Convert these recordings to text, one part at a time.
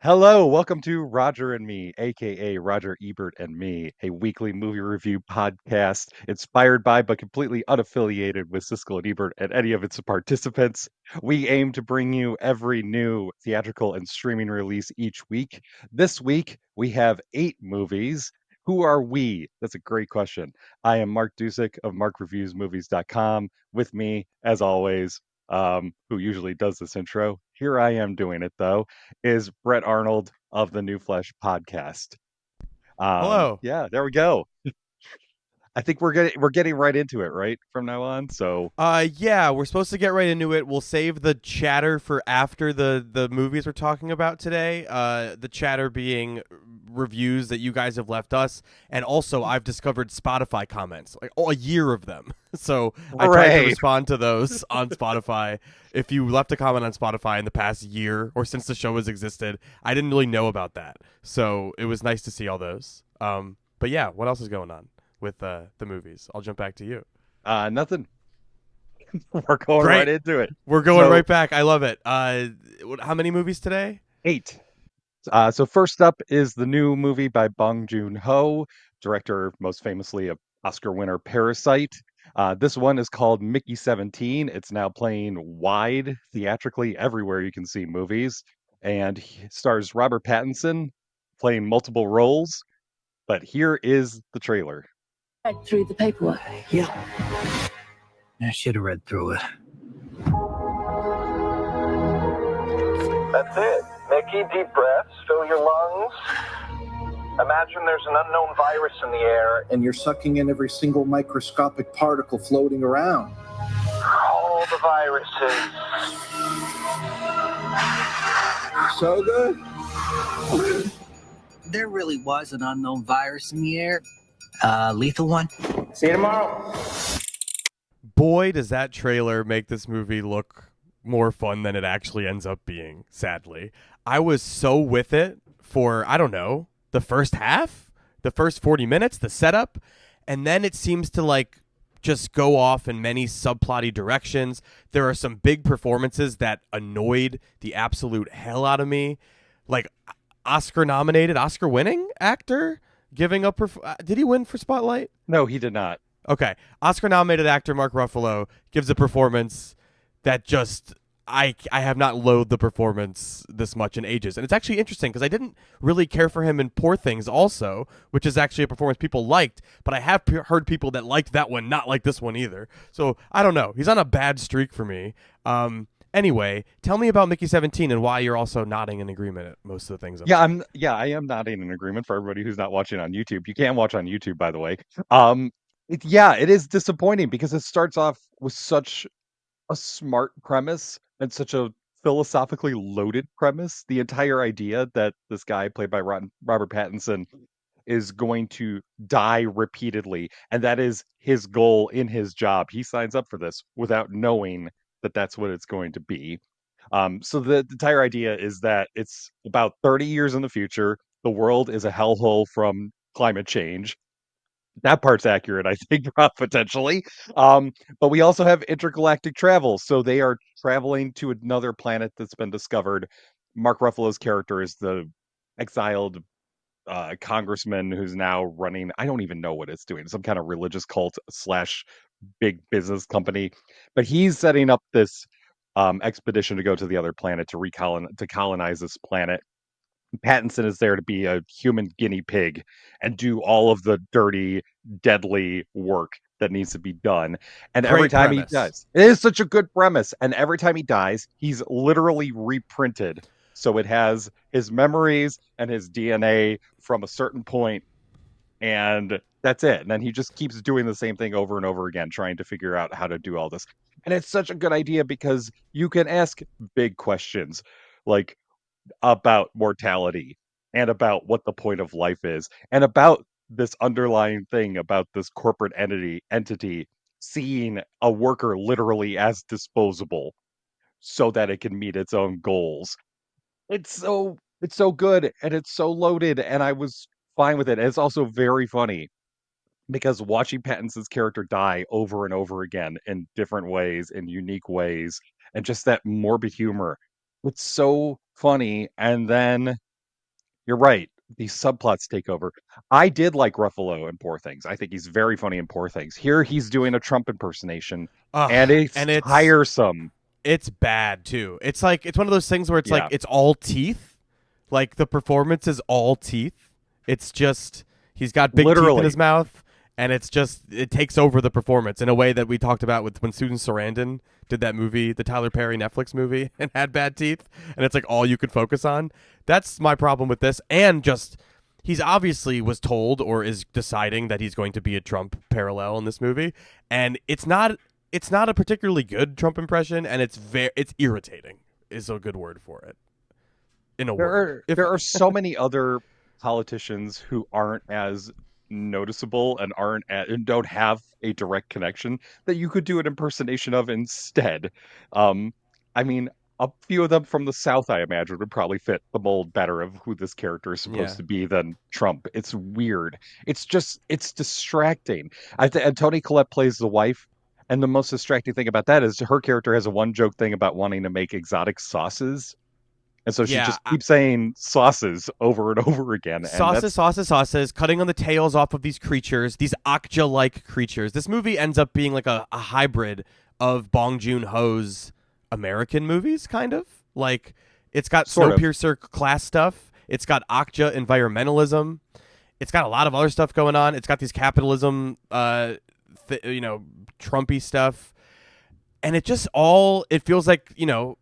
Hello, welcome to Roger and Me, aka Roger Ebert and Me, a weekly movie review podcast inspired by but completely unaffiliated with Siskel and Ebert and any of its participants. We aim to bring you every new theatrical and streaming release each week. This week, we have 8 movies. Who are we? That's a great question. I am Mark Dusick of MarkReviewsMovies.com. With me, as always, who usually does this intro. Here I am doing it though is Brett Arnold of the New Flesh podcast. Hello. Yeah, there we go. I think we're getting right into it, right? From now on. So Yeah, we're supposed to get right into it. We'll save the chatter for after the movies we're talking about today. The chatter being reviews that you guys have left us, and also I've discovered Spotify comments, like a year of them. So I tried to hooray. respond to those on Spotify. If you left a comment on Spotify in the past year or since the show has existed, I didn't really know about that. So it was nice to see all those. But yeah, what else is going on with the movies? I'll jump back to you. Nothing. We're going right Great. into it. We're going So right back. I love it. How many movies today? 8. So first up is the new movie by Bong Joon-ho, director most famously of Oscar winner Parasite. This one is called Mickey 17. It's now playing wide theatrically everywhere you can see movies, and stars Robert Pattinson playing multiple roles. But here is the trailer. Read through the paperwork. Yeah, I should have read through it. That's it. Mickey, deep breaths, fill your lungs. Imagine there's an unknown virus in the air. And you're sucking in every single microscopic particle floating around. All the viruses. So good? There really was an unknown virus in the air. Lethal one? See you tomorrow. Boy, does that trailer make this movie look more fun than it actually ends up being, sadly. I was so with it for, I don't know, the first half, the first 40 minutes, the setup, and then it seems to like just go off in many subplotty directions. There are some big performances that annoyed the absolute hell out of me. Like Oscar-nominated, Oscar-winning actor giving up. Did he win for Spotlight? No, he did not. Okay. Oscar-nominated actor Mark Ruffalo gives a performance that just I have not loathed the performance this much in ages. And it's actually interesting because I didn't really care for him in Poor Things also, which is actually a performance people liked, but I have heard people that liked that one not like this one either. So I don't know. He's on a bad streak for me. Anyway, tell me about Mickey 17 and why you're also nodding in agreement at most of the things I'm saying. I am nodding in agreement for everybody who's not watching on YouTube. You can watch on YouTube, by the way. It is disappointing because it starts off with such a smart premise and such a philosophically loaded premise. The entire idea that this guy, played by Robert Pattinson, is going to die repeatedly, and that is his goal in his job. He signs up for this without knowing that that's what it's going to be. So the entire idea is that it's about 30 years in the future. The world is a hellhole from climate change. That part's accurate, I think, potentially. But we also have intergalactic travel. So they are traveling to another planet that's been discovered. Mark Ruffalo's character is the exiled congressman who's now running, I don't even know what it's doing, some kind of religious cult slash big business company. But he's setting up this expedition to go to the other planet to colonize this planet. Pattinson is there to be a human guinea pig and do all of the dirty, deadly work that needs to be done. And every Great time he premise. does, it is such a good premise. And every time he dies, he's literally reprinted. So it has his memories and his DNA from a certain point, and that's it. And then he just keeps doing the same thing over and over again, trying to figure out how to do all this. And it's such a good idea because you can ask big questions like, about mortality and about what the point of life is and about this underlying thing about this corporate entity seeing a worker literally as disposable so that it can meet its own goals. It's so good and it's so loaded, and I was fine with it. And it's also very funny because watching Pattinson's character die over and over again in different ways, in unique ways, and just that morbid humor, it's so funny. And then You're right. These subplots take over. I did like Ruffalo in Poor Things. I think he's very funny in Poor Things. Here he's doing a Trump impersonation, and Ugh, it's and tiresome. it's bad too. It's like it's one of those things where it's like Yeah, it's all teeth. Like the performance is all teeth. It's just he's got big teeth in literally. his mouth, and it's just it takes over the performance in a way that we talked about with when Susan Sarandon did that movie, the Tyler Perry Netflix movie, and had bad teeth, and it's like all you could focus on. That's my problem with this, and just he's obviously was told or is deciding that he's going to be a Trump parallel in this movie, and it's not a particularly good Trump impression, and it's irritating is a good word for it. In a There word, are if there are so many other politicians who aren't as noticeable and and don't have a direct connection that you could do an impersonation of instead. Um, I mean, a few of them from the South, I imagine, would probably fit the mold better of who this character is supposed yeah, to be than Trump. It's weird. It's distracting. And Toni Collette plays the wife. And the most distracting thing about that is her character has a one joke thing about wanting to make exotic sauces, and so she yeah, just keeps saying sauces over and over again. And sauces, that's sauces, sauces, cutting on the tails off of these creatures, these Akja-like creatures. This movie ends up being like a hybrid of Bong Joon-ho's American movies, kind of. Like, it's got sort of. Snowpiercer class stuff. It's got Akja environmentalism. It's got a lot of other stuff going on. It's got these capitalism, Trumpy stuff. And it feels like,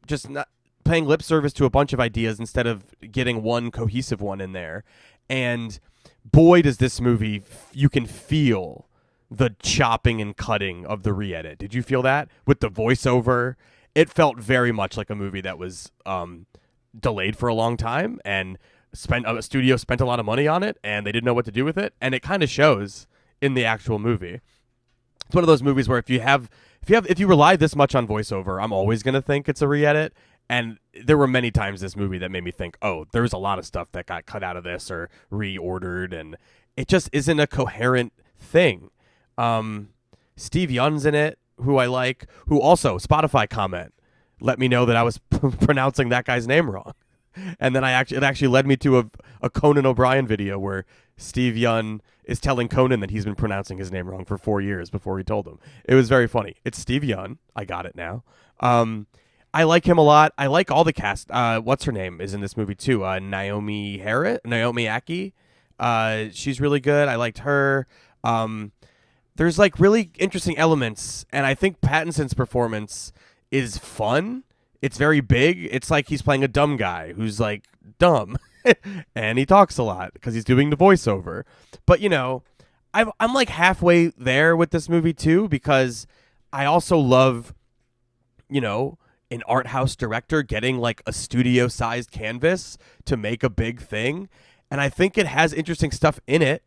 just not paying lip service to a bunch of ideas instead of getting one cohesive one in there. And boy, does this movie, you can feel the chopping and cutting of the re-edit. Did you feel that? With the voiceover, it felt very much like a movie that was delayed for a long time and a studio spent a lot of money on it and they didn't know what to do with it. And it kind of shows in the actual movie. It's one of those movies where if you rely this much on voiceover, I'm always going to think it's a re-edit. And there were many times this movie that made me think, oh, there's a lot of stuff that got cut out of this or reordered, and it just isn't a coherent thing. Steve Yeun's in it, who I like, who also, Spotify comment, let me know that I was pronouncing that guy's name wrong. And then it actually led me to a Conan O'Brien video where Steve Yeun is telling Conan that he's been pronouncing his name wrong for 4 years before he told him. It was very funny. It's Steve Yeun. I got it now. I like him a lot. I like all the cast. What's her name is in this movie too? Naomi Aki. She's really good. I liked her. There's like really interesting elements, and I think Pattinson's performance is fun. It's very big. It's like he's playing a dumb guy who's like dumb, and he talks a lot because he's doing the voiceover. But I'm like halfway there with this movie too because I also love, an art house director getting like a studio sized canvas to make a big thing. And I think it has interesting stuff in it,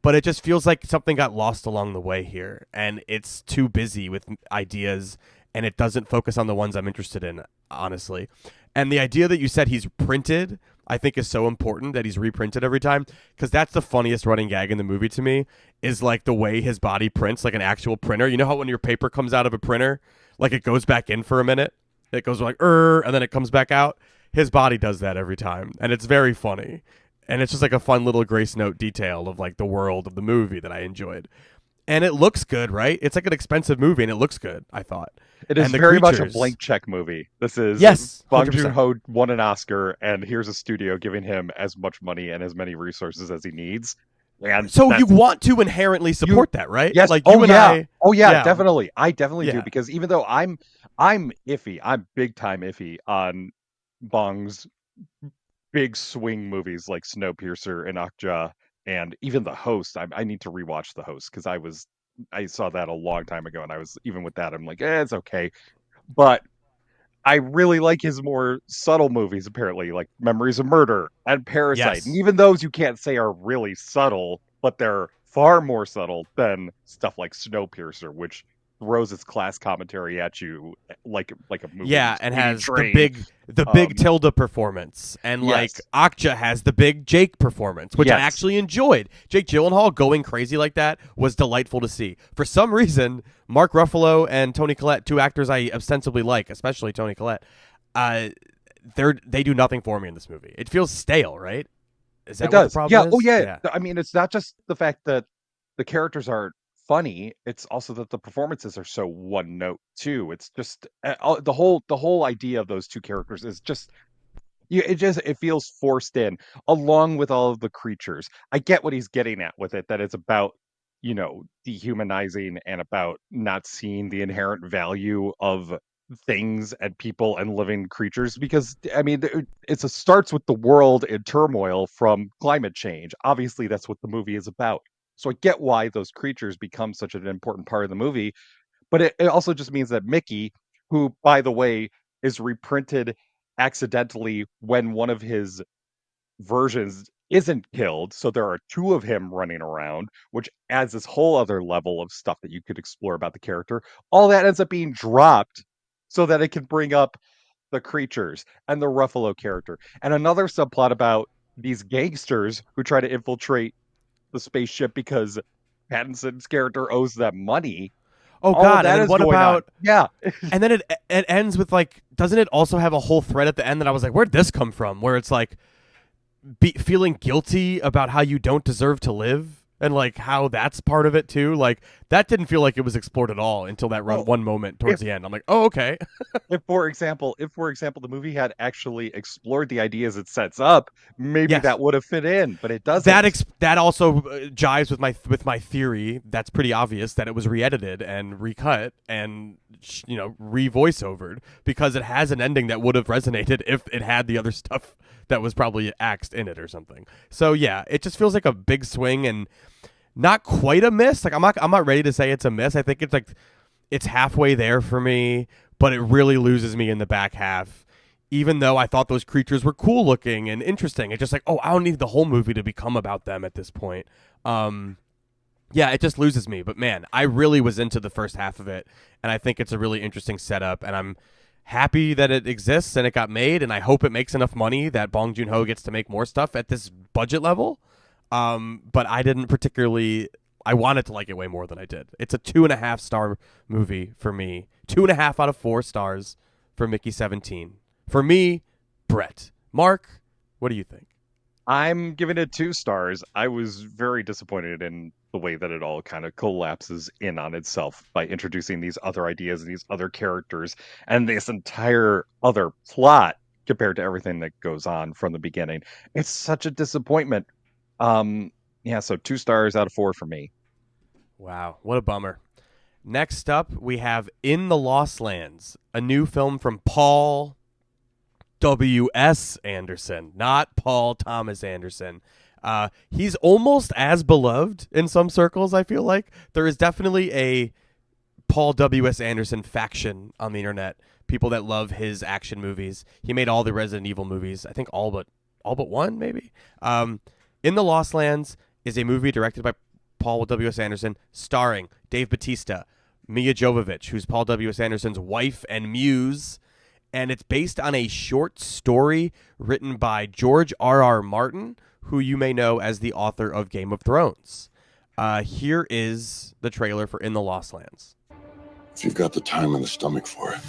but it just feels like something got lost along the way here. And it's too busy with ideas and it doesn't focus on the ones I'm interested in, honestly. And the idea that you said he's printed, I think is so important that he's reprinted every time because that's the funniest running gag in the movie to me is like the way his body prints like an actual printer. You know how when your paper comes out of a printer, like it goes back in for a minute? It goes like, and then it comes back out. His body does that every time. And it's very funny. And it's just like a fun little grace note detail of like the world of the movie that I enjoyed. And it looks good, right? It's like an expensive movie and it looks good, I thought. It is And the very much a creatures- blank check movie. This is Yes, Bong 100%. Joon-ho won an Oscar, and here's a studio giving him as much money and as many resources as he needs. And So you that's want to inherently support that, right? yes. Like Oh you and yeah. I. Oh yeah, Yeah. definitely. I definitely do Yeah. because even though I'm iffy, I'm big time iffy on Bong's big swing movies like Snowpiercer and Okja and even The Host. I need to rewatch The Host because I saw that a long time ago and I was even with that I'm like, it's okay. But I really like his more subtle movies, apparently, like Memories of Murder and Parasite. Yes. And even those you can't say are really subtle, but they're far more subtle than stuff like Snowpiercer, which throws its class commentary at you like a movie. Yeah, and has train. the big Tilda performance, and like yes. Akja has the big Jake performance, which I Yes. actually enjoyed. Jake Gyllenhaal going crazy like that was delightful to see. For some reason, Mark Ruffalo and Toni Collette, two actors I ostensibly like, especially Toni Collette, they do nothing for me in this movie. It feels stale, right? Is that It what the does. Yeah. problem Oh, is? yeah. Yeah. I mean, it's not just the fact that the characters are funny. It's also that the performances are so one note too. It's just the whole idea of those two characters is just it feels forced in along with all of the creatures. I get what he's getting at with it, that it's about, dehumanizing and about not seeing the inherent value of things and people and living creatures, because I mean starts with the world in turmoil from climate change. Obviously that's what the movie is about. So I get why those creatures become such an important part of the movie, but it also just means that Mickey, who, by the way, is reprinted accidentally when one of his versions isn't killed. So there are two of him running around, which adds this whole other level of stuff that you could explore about the character. All that ends up being dropped so that it can bring up the creatures and the Ruffalo character. And another subplot about these gangsters who try to infiltrate the spaceship because Pattinson's character owes them money. Oh All of God! And that then is what going on. about? Yeah. And then it ends with like, doesn't it also have a whole thread at the end that I was like, where'd this come from? Where it's like, feeling guilty about how you don't deserve to live, and like how that's part of it too. Like that didn't feel like it was explored at all until that Well, one moment towards the end. I'm like, oh okay. if for example the movie had actually explored the ideas it sets up, maybe Yes. that would have fit in, but it That doesn't. that also jives with my theory. That's pretty obvious that it was re-edited and recut and re-voice overed, because it has an ending that would have resonated if it had the other stuff that was probably axed in it or something. So yeah, it just feels like a big swing and not quite a miss. Like I'm not ready to say it's a miss. I think it's like it's halfway there for me, but it really loses me in the back half. Even though I thought those creatures were cool looking and interesting, it's just like, oh, I don't need the whole movie to become about them at this point. Yeah, it just loses me. But man, I really was into the first half of it, and I think it's a really interesting setup, and I'm happy that it exists and it got made, and I hope it makes enough money that Bong Joon-ho gets to make more stuff at this budget level. But I didn't particularly. I wanted to like it way more than I did. It's a 2.5 star movie for me. 2.5 out of 4 stars for Mickey 17. For me, Brett. Mark, what do you think? I'm giving it 2 stars. I was very disappointed in the way that it all kind of collapses in on itself by introducing these other ideas and these other characters and this entire other plot compared to everything that goes on from the beginning. It's such a disappointment. Yeah, so 2 stars out of 4 for me. Wow, what a bummer. Next up, we have In the Lost Lands, a new film from Paul W.S. Anderson, not Paul Thomas Anderson. He's almost as beloved in some circles, I feel like. There is definitely a Paul W.S. Anderson faction on the internet, people that love his action movies. He made all the Resident Evil movies, I think all but one, maybe. In the Lost Lands is a movie directed by Paul W.S. Anderson, starring Dave Bautista, Mia Jovovich, who's Paul W.S. Anderson's wife and muse, and it's based on a short story written by George R.R. Martin, who you may know as the author of Game of Thrones. Here is the trailer for In the Lost Lands. If you've got the time and the stomach for it,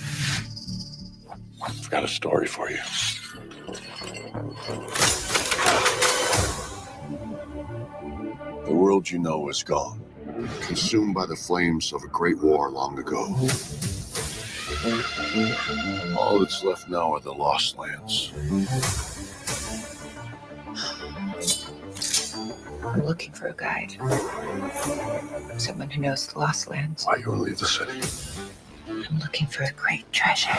I've got a story for you. The world you know is gone, consumed by the flames of a great war long ago. All that's left now are the Lost Lands. I'm looking for a guide. Someone who knows the Lost Lands. Why you want to leave the city? I'm looking for a great treasure.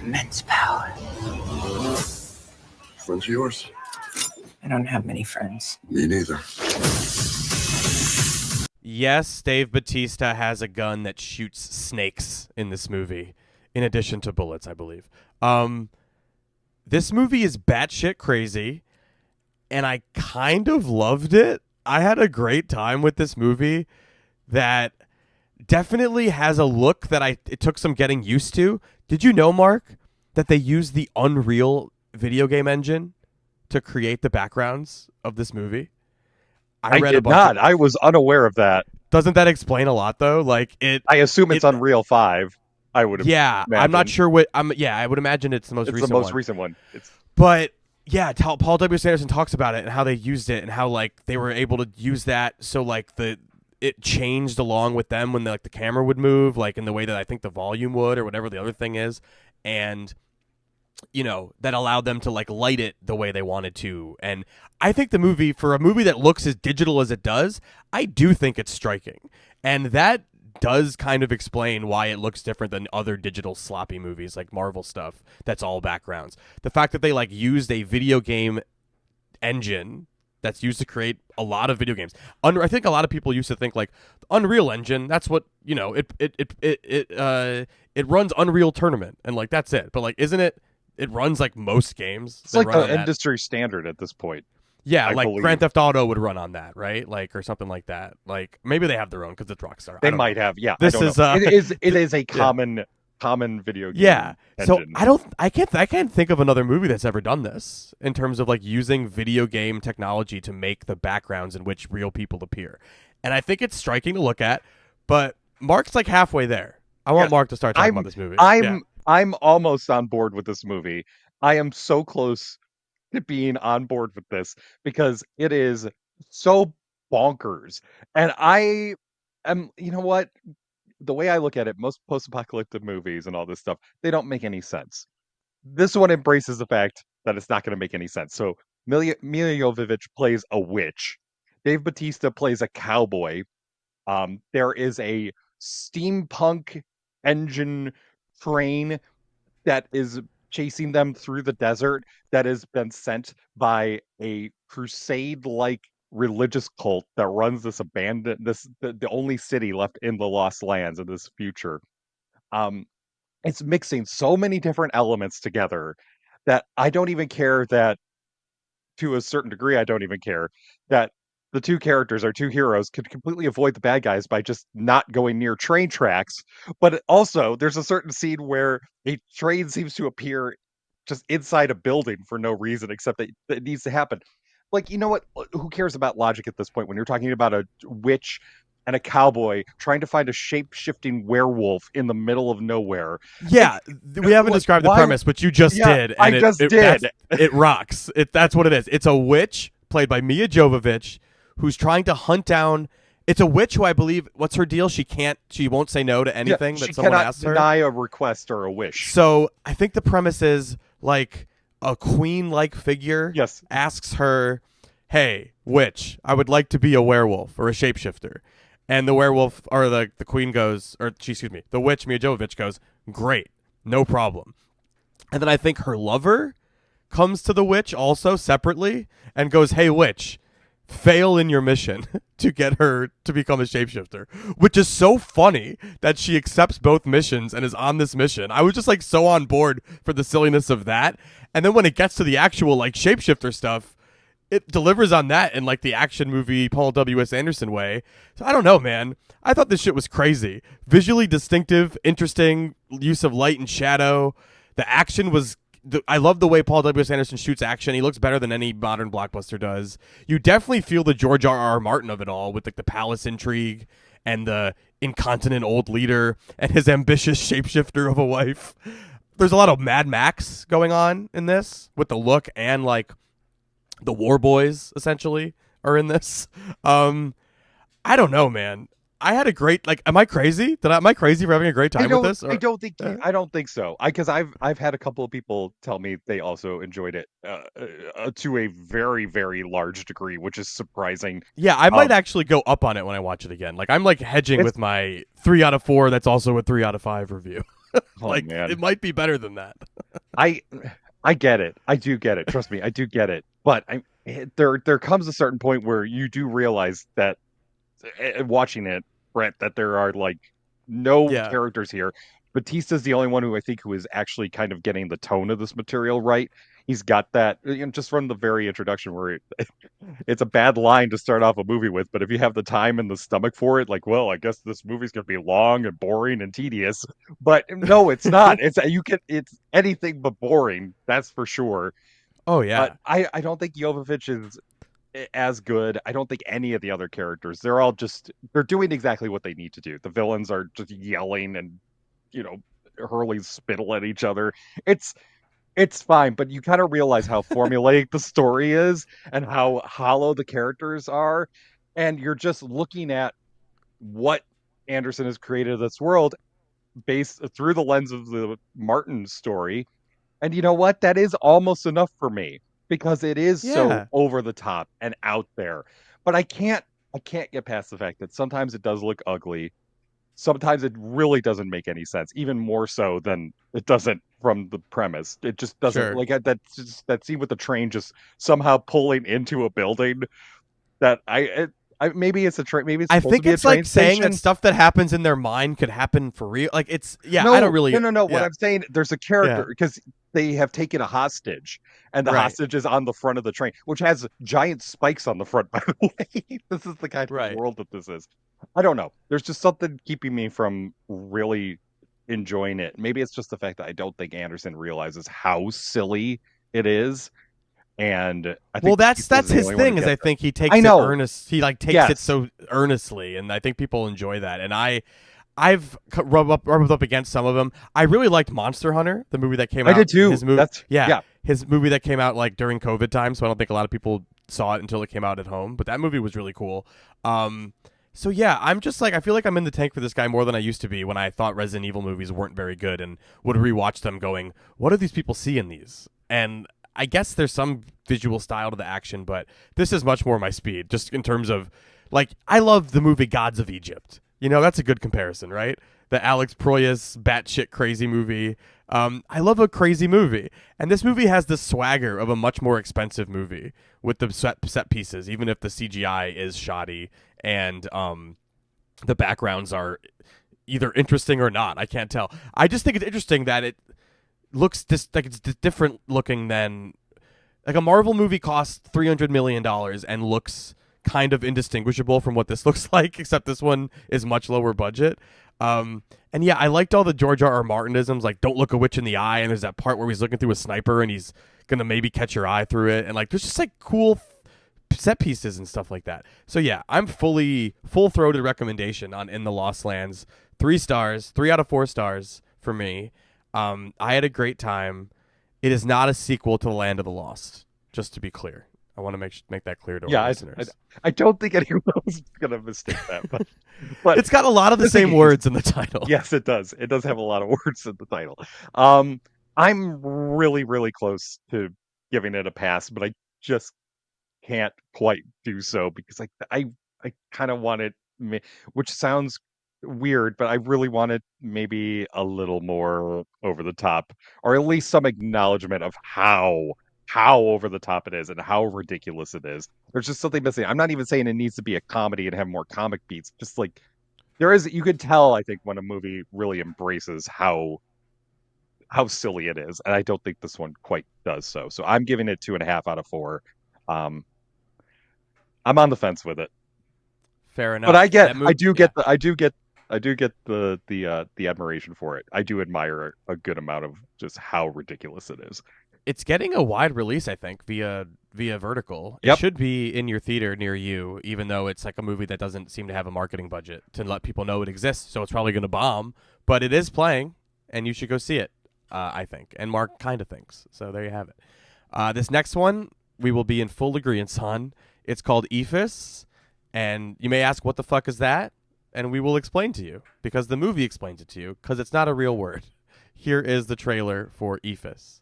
Immense power. Friends of yours? I don't have many friends. Me neither. Yes, Dave Bautista has a gun that shoots snakes in this movie, in addition to bullets, I believe. This movie is batshit crazy, and I kind of loved it. I had a great time with this movie that definitely has a look that it took some getting used to. Did you know, Mark, that they used the Unreal video game engine to create the backgrounds of this movie? I did not. I was unaware of that. Doesn't that explain a lot though? Like I assume it's Unreal 5. I would have. Yeah, I'm not sure what. I would imagine it's the most It's recent the most one. recent one. But Paul W. Sanderson talks about it and how they used it and how like they were able to use that so like it changed along with them when the camera would move, like in the way that I think the volume would or whatever the other thing is, and that allowed them to like light it the way they wanted to. And I think for a movie that looks as digital as it does, I do think it's striking, and that does kind of explain why it looks different than other digital sloppy movies like Marvel stuff that's all backgrounds. The fact that they like used a video game engine that's used to create a lot of video games. I think a lot of people used to think like Unreal Engine, that's what, it runs Unreal Tournament and like that's it. But like isn't it runs like most games. It's like the industry standard at this point. Yeah, like Grand Theft Auto would run on that, right? Like, or something like that. Like, maybe they have their own because it's Rockstar. They might have, yeah. This is it is a common video game. Yeah. Engine. So I can't think of another movie that's ever done this in terms of like using video game technology to make the backgrounds in which real people appear. And I think it's striking to look at, but Mark's like halfway there. I want Mark to start talking about this movie. I'm almost on board with this movie. I am so close to being on board with this because it is so bonkers. And I am, you know what? The way I look at it, most post-apocalyptic movies and all this stuff, they don't make any sense. This one embraces the fact that it's not going to make any sense. So Mila Jovovich plays a witch. Dave Bautista plays a cowboy. There is a steampunk engine train that is chasing them through the desert that has been sent by a crusade-like religious cult that runs this abandoned the only city left in the Lost Lands in this future. It's mixing so many different elements together that I don't even care that to a certain degree I don't even care that the two characters, our two heroes, could completely avoid the bad guys by just not going near train tracks. But also, there's a certain scene where a train seems to appear just inside a building for no reason, except that it needs to happen. Like, you know what? Who cares about logic at this point when you're talking about a witch and a cowboy trying to find a shape-shifting werewolf in the middle of nowhere? Yeah, we haven't described the premise, but you just did. And I just did. It rocks. That's what it is. It's a witch played by Mia Jovovich who's trying to hunt down. It's a witch who I believe, what's her deal? She won't say no to anything that someone asks her. She cannot deny a request or a wish. So I think the premise is like a queen-like figure asks her, hey, witch, I would like to be a werewolf or a shapeshifter. And the werewolf, or the queen goes, the witch, Mia Jovovich goes, great, no problem. And then I think her lover comes to the witch also separately and goes, hey, witch, fail in your mission to get her to become a shapeshifter, which is so funny that she accepts both missions and is on this mission. I was just like so on board for the silliness of that. And then when it gets to the actual like shapeshifter stuff, it delivers on that in like the action movie Paul W.S. Anderson way. So I don't know, man. I thought this shit was crazy. Visually distinctive, interesting use of light and shadow. The action was I love the way Paul W.S. Anderson shoots action. He looks better than any modern blockbuster does. You definitely feel the George R.R. Martin of it all with like the palace intrigue and the incontinent old leader and his ambitious shapeshifter of a wife. There's a lot of Mad Max going on in this with the look, and like the War Boys essentially are in this. I don't know, man. I had a great am I crazy? Am I crazy for having a great time with this? Or? I don't think so. Because I've had a couple of people tell me they also enjoyed it to a very, very large degree, which is surprising. Yeah, I might actually go up on it when I watch it again. Like I'm like hedging with my 3 out of 4. That's also a 3 out of 5 review. Man. It might be better than that. I get it. I do get it. Trust me, I do get it. But there comes a certain point where you do realize that watching it, Brett, that there are like no characters here. Batista's the only one who is actually kind of getting the tone of this material right. He's got that, just from the very introduction where it's a bad line to start off a movie with, but if you have the time and the stomach for it, like, well, I guess this movie's gonna be long and boring and tedious. But no, it's not. It's anything but boring. That's for sure. Oh yeah. I don't think Jovovich is as good. I don't think any of the other characters. They're doing exactly what they need to do. The villains are just yelling and hurling spittle at each other. It's It's fine, but you kind of realize how formulaic the story is and how hollow the characters are, and you're just looking at what Anderson has created of this world based through the lens of the Martin story. And you know what? That is almost enough for me because it is so Yeah. over the top and out there. But I can't get past the fact that sometimes it does look ugly. Sometimes it really doesn't make any sense, even more so than it doesn't from the premise. It just doesn't Sure. like that scene with the train just somehow pulling into a building that maybe it's a train, maybe it's I supposed to think be a it's train like saying that station. stuff that happens in their mind could happen for real. Like it's yeah, I don't No, no, really no, no. What yeah. I'm saying, there's a character Yeah. because they have taken a hostage, and the Right. hostage is on the front of the train, which has giant spikes on the front, by the way. This is the kind of Right. world that this is. I don't know. There's just something keeping me from really enjoying it. Maybe it's just the fact that I don't think Anderson realizes how silly it is, and I Well, think Eephus is that's the his only one who thing is I gets it. think he I takes it know. earnest. He like takes it Yes, so earnestly, and I think people enjoy that. And I've rubbed up against some of them. I really liked Monster Hunter, the movie that came I out. did too. His movie, That's yeah, yeah. his movie that came out like during COVID time. So I don't think a lot of people saw it until it came out at home. But that movie was really cool. So yeah, I'm just like I feel like I'm in the tank for this guy more than I used to be when I thought Resident Evil movies weren't very good and would rewatch them, going, "What do these people see in these?" And I guess there's some visual style to the action, but this is much more my speed, just in terms of like I love the movie Gods of Egypt. You know, that's a good comparison, right? The Alex Proyas batshit crazy movie. I love a crazy movie, and this movie has the swagger of a much more expensive movie with the set pieces, even if the CGI is shoddy and the backgrounds are either interesting or not. I can't tell. I just think it's interesting that it looks like it's different looking than like a Marvel movie costs $300 million and looks kind of indistinguishable from what this looks like, except this one is much lower budget. And yeah, I liked all the George R. R. Martinisms, like don't look a witch in the eye, and there's that part where he's looking through a sniper and he's gonna maybe catch your eye through it, and like there's just like cool set pieces and stuff like that. So yeah, I'm full throated recommendation on In the Lost Lands. 3 stars, 3 out of 4 stars for me. I had a great time. It is not a sequel to The Land of the Lost, just to be clear. I want to make that clear to Yeah, our listeners. I don't think anyone is going to mistake that, but It's got a lot of the the thing same is- words in the title. yes, it does. It does have a lot of words in the title. I'm really, really close to giving it a pass, but I just can't quite do so because I kind of want it, which sounds weird, but I really want it maybe a little more over the top, or at least some acknowledgement of how over the top it is and how ridiculous it is. There's just something missing. I'm not even saying it needs to be a comedy and have more comic beats. Just like there is, you could tell, I think, when a movie really embraces how silly it is, and I don't think this one quite does so. So I'm giving it 2.5 out of 4. Um, I'm on the fence with it, Fair enough. but That movie, I do get the admiration for it. I do admire a good amount of just how ridiculous it is. it's getting a wide release, I think, via Vertical. It Yep. should be in your theater near you, even though it's like a movie that doesn't seem to have a marketing budget to let people know it exists. So it's probably going to bomb, but it is playing, and you should go see it. I think, and Mark kind of thinks. So there you have it. This next one we will be in full agreement on. It's called Eephus, and you may ask, what the fuck is that? And we will explain to you, because the movie explains it to you, because it's not a real word. Here is the trailer for Eephus.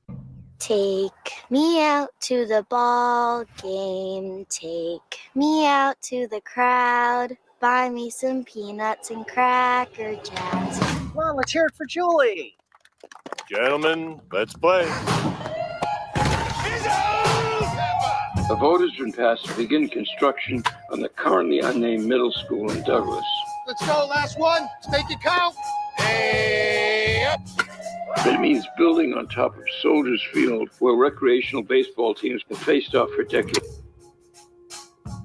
Take me out to the ball game. Take me out to the crowd. Buy me some peanuts and cracker jacks. Come on, let's hear it for Julie. Gentlemen, let's play. A vote has been passed to begin construction on the currently unnamed middle school in Douglas. Let's go, last one. Let's take your count. Hey, up. It means building on top of Soldiers Field, where recreational baseball teams have faced off for decades.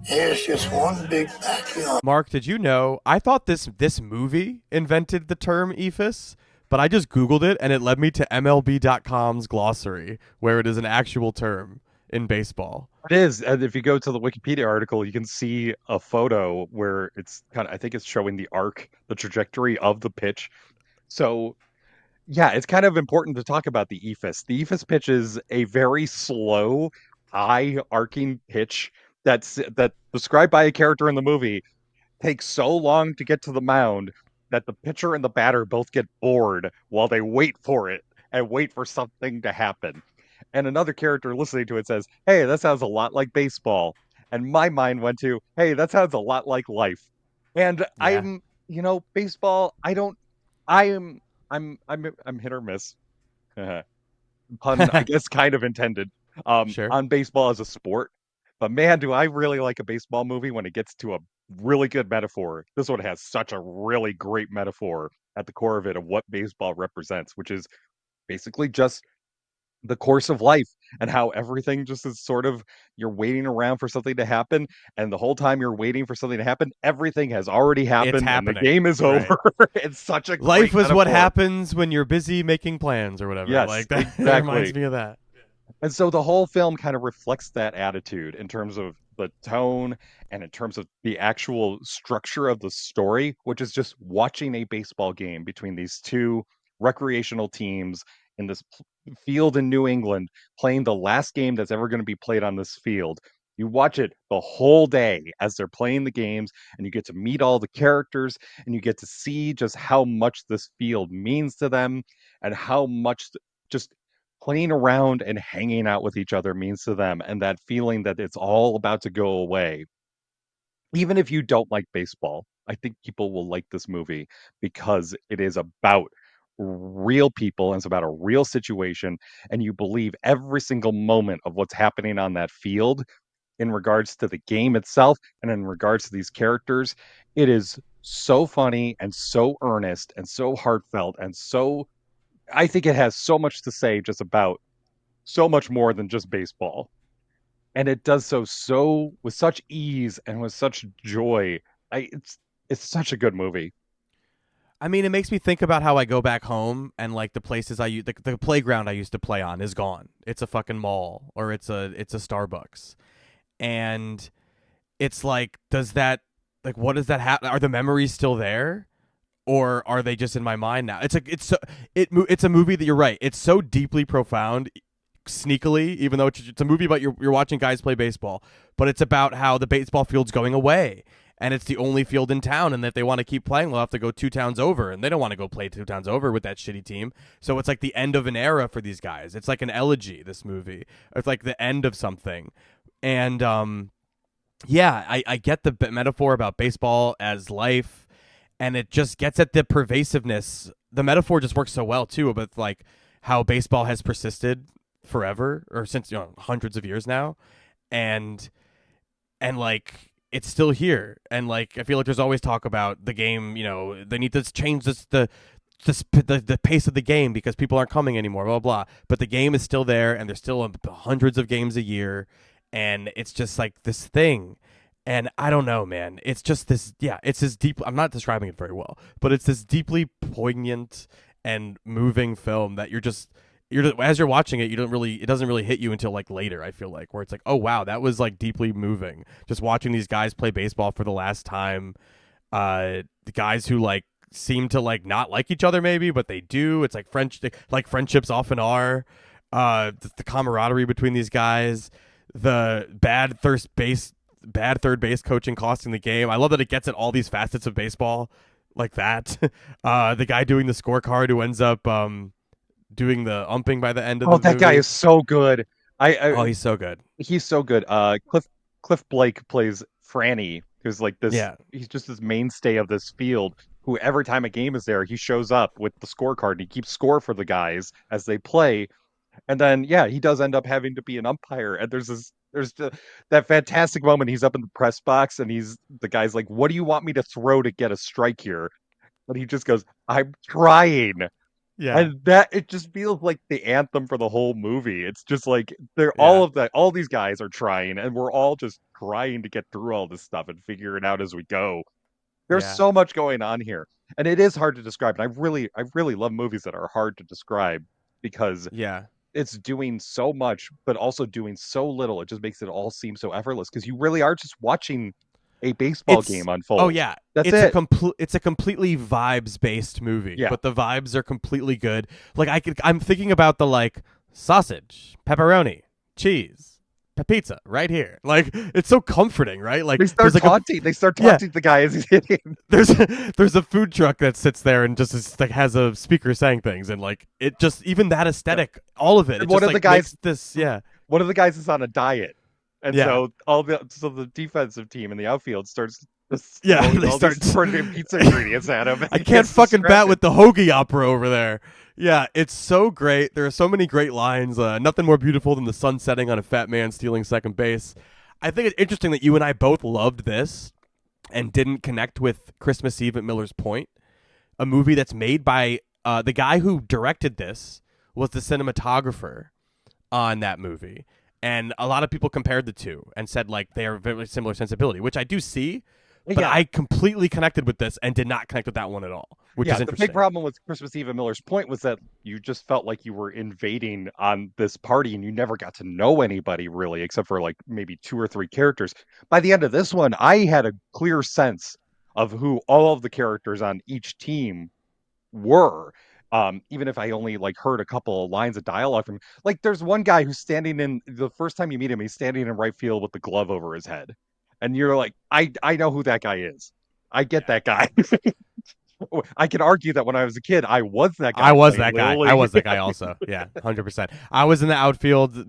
Here's just one big backyard. Mark, did you know? I thought this movie invented the term Eephus, but I just Googled it and it led me to MLB.com's glossary, where it is an actual term in baseball. It is, and if you go to the Wikipedia article, you can see a photo where it's kind of, I think it's showing the arc, the trajectory of the pitch. So Yeah, it's kind of important to talk about the Eephus. The Eephus pitch is a very slow, high arcing pitch that described by a character in the movie takes so long to get to the mound that the pitcher and the batter both get bored while they wait for it and wait for something to happen. And another character listening to it says, "Hey, that sounds a lot like baseball." And my mind went to, "Hey, that sounds a lot like life." And Yeah. baseball, I don't I am I'm hit or miss. Pun, I guess, kind of intended, Sure. on baseball as a sport. But man, do I really like a baseball movie when it gets to a really good metaphor. This one has such a really great metaphor at the core of it of what baseball represents, which is basically just the course of life and how everything just is sort of you're waiting around for something to happen, and the whole time you're waiting for something to happen, everything has already It's happened and the happening. game is Right. over. It's such a Life great was what metaphor. happens when you're busy making plans or whatever. Yes, Like that it reminds exactly. me of that. And so the whole film kind of reflects that attitude in terms of the tone and in terms of the actual structure of the story, which is just watching a baseball game between these two recreational teams in this field in New England playing the last game that's ever going to be played on this field. You watch it the whole day as they're playing the games, and you get to meet all the characters, and you get to see just how much this field means to them, and how much just playing around and hanging out with each other means to them, and that feeling that it's all about to go away. Even if you don't like baseball, I think people will like this movie because it is about real people and it's about a real situation, and you believe every single moment of what's happening on that field in regards to the game itself and in regards to these characters. It is so funny and so earnest and so heartfelt and so I think it has so much to say just about so much more than just baseball. And it does so with such ease and with such joy. I it's such a good movie. I mean, it makes me think about how I go back home and like the places the playground I used to play on is gone. It's a fucking mall or it's a Starbucks. And it's like does that like what does that happen? Are the memories still there? Or are they just in my mind now? It's a movie that you're right. It's so deeply profound, sneakily, even though it's a movie about you're watching guys play baseball, but it's about how the baseball field's going away, and it's the only field in town, and if they want to keep playing, they'll have to go two towns over, and they don't want to go play two towns over with that shitty team. So it's like the end of an era for these guys. It's like an elegy. This movie. It's like the end of something, and yeah, I get the metaphor about baseball as life, and it just gets at the pervasiveness. The metaphor just works so well too, about like how baseball has persisted forever or since hundreds of years now, and like it's still here, and like I feel like there's always talk about the game. They need to change the pace of the game because people aren't coming anymore. Blah blah. But the game is still there, and there's still hundreds of games a year, and it's just like this thing. And I don't know, man. It's just this, yeah, it's this deep. I'm not describing it very well, but it's this deeply poignant and moving film that as you're watching it, it doesn't really hit you until like later, I feel like, where it's like, oh, wow, that was like deeply moving. Just watching these guys play baseball for the last time. The guys who like seem to like not like each other maybe, but they do. It's like like friendships often are. The camaraderie between these guys, the bad third base coaching costing the game. I love that it gets at all these facets of baseball like that. The guy doing the scorecard who ends up doing the umping by the end of Oh, the that guy movie. is so good. Oh, he's so good. He's so good. Cliff Blake plays Franny, who's like this. Yeah. He's just this mainstay of this field. Who every time a game is there, he shows up with the scorecard and he keeps score for the guys as they play. And then, yeah, he does end up having to be an umpire. And that fantastic moment. He's up in the press box and the guy's like, "What do you want me to throw to get a strike here?" And he just goes, "I'm trying." Yeah. And that it just feels like the anthem for the whole movie. It's just like Yeah. all these guys are trying, and we're all just trying to get through all this stuff and figure it out as we go. There's Yeah. so much going on here, and it is hard to describe. And I really love movies that are hard to describe because Yeah. it's doing so much, but also doing so little. It just makes it all seem so effortless because you really are just watching a baseball game unfold. Oh yeah, That's it's it. It's a completely vibes based movie, Yeah. but the vibes are completely good. Like I'm thinking about the like sausage, pepperoni, cheese, pizza right here. Like it's so comforting, right? Like They start like taunting. They start taunting the guy as he's hitting. There's a food truck that sits there and just is, like has a speaker saying things, and like it just even that aesthetic, all of it. And It one just, of the like, guys, makes this one of the guys is on a diet, and Yeah. so the defensive team in the outfield starts just Yeah, throwing they all start these pretty pizza ingredients at him. I can't fucking bat with the hoagie opera over there. Yeah, it's so great. There are so many great lines. Nothing more beautiful than the sun setting on a fat man stealing second base. I think it's interesting that you and I both loved this and didn't connect with Christmas Eve at Miller's Point, a movie that's made by the guy who directed this was the cinematographer on that movie. And a lot of people compared the two and said like they are very similar sensibility, which I do see. But I completely connected with this and did not connect with that one at all, which is interesting. The big problem with Christmas Eve at Miller's Point was that you just felt like you were invading on this party and you never got to know anybody really, except for like maybe 2 or 3 characters. By the end of this one, I had a clear sense of who all of the characters on each team were. Even if I only like heard a couple of lines of dialogue from, like, there's one guy who's standing in the first time you meet him, he's standing in right field with the glove over his head. And you're like, I know who that guy is. I get that guy. I can argue that when I was a kid, I was that guy. I was that guy. I was that guy also. Yeah, 100%. I was in the outfield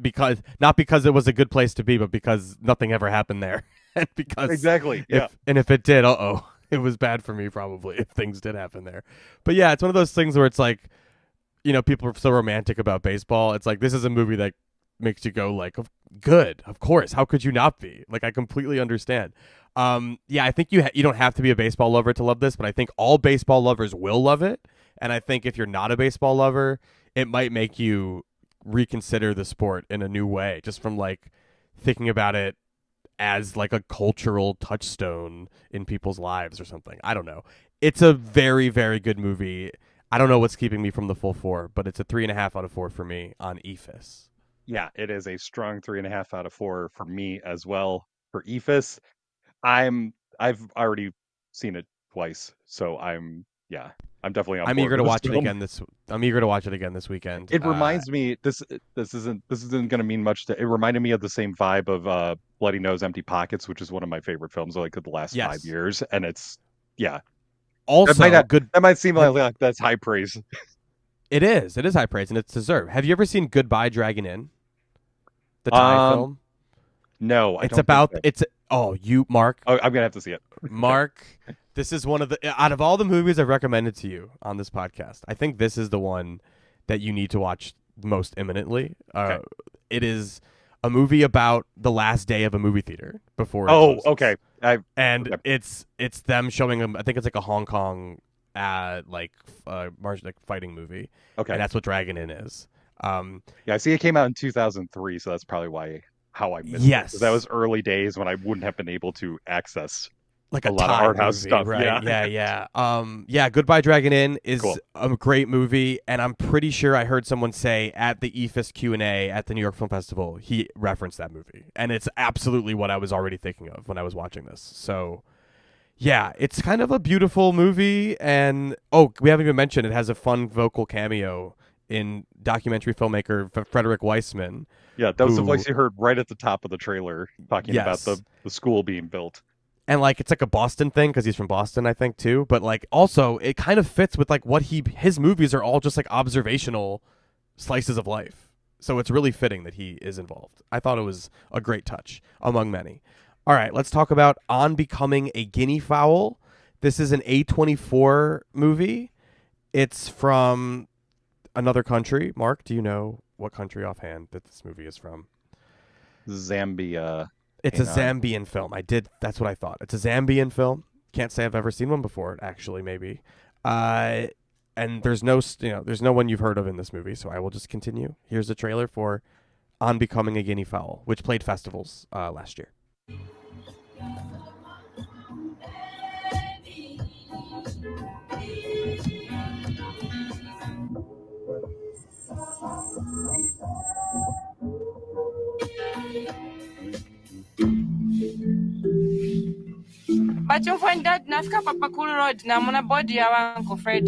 not because it was a good place to be, but because nothing ever happened there. And because exactly. Yeah. If it did, it was bad for me probably if things did happen there. But yeah, it's one of those things where it's like, people are so romantic about baseball. It's like this is a movie that makes you go like, good, of course. How could you not be? Like, I completely understand. Yeah, I think you don't have to be a baseball lover to love this, but I think all baseball lovers will love it. And I think if you're not a baseball lover, it might make you reconsider the sport in a new way, just from like thinking about it as like a cultural touchstone in people's lives or something. I don't know. It's a very, very good movie. I don't know what's keeping me from the full 4, but it's a 3.5 out of 4 for me on Eephus. Yeah, it is a strong 3.5 out of 4 for me as well. For Eephus, I've already seen it twice, so I'm definitely on board. I'm eager to watch it again this weekend. It reminds me, this isn't going to mean much to. It reminded me of the same vibe of Bloody Nose, Empty Pockets, which is one of my favorite films of like the last 5 years, and it's also that might seem like that's high praise. It is high praise, and it's deserved. Have you ever seen Goodbye Dragging In? The Thai film? No, Mark. Oh, I'm gonna have to see it. Mark, this is one of the out of all the movies I've recommended to you on this podcast, I think this is the one that you need to watch most imminently. Okay. It is a movie about the last day of a movie theater before. Okay. It's them showing them. I think it's like a Hong Kong fighting movie. Okay, and that's what Dragon In is. I see it came out in 2003, so that's probably how I missed it. That was early days when I wouldn't have been able to access like a lot of art house stuff. Right? Yeah. Goodbye Dragon In is a great movie, and I'm pretty sure I heard someone say at the Eephus Q&A at the New York Film Festival he referenced that movie, and it's absolutely what I was already thinking of when I was watching this. So yeah, it's kind of a beautiful movie, and we haven't even mentioned it has a fun vocal cameo in documentary filmmaker Frederick Weissman. Yeah, that was the voice you heard right at the top of the trailer talking about the school being built. And like it's like a Boston thing because he's from Boston, I think too. But like also it kind of fits with like what his movies are all just like observational slices of life. So it's really fitting that he is involved. I thought it was a great touch among many. All right, let's talk about On Becoming a Guinea Fowl. This is an A24 movie. It's from another country. Mark, do you know what country offhand that this movie is from? Zambia. It's a Zambian film. That's what I thought. It's a Zambian film. Can't say I've ever seen one before, actually, maybe. And there's no one you've heard of in this movie, so I will just continue. Here's the trailer for On Becoming a Guinea Fowl, which played festivals last year. But you find that nafika Papa Cool Road na muna body ya Uncle Fred.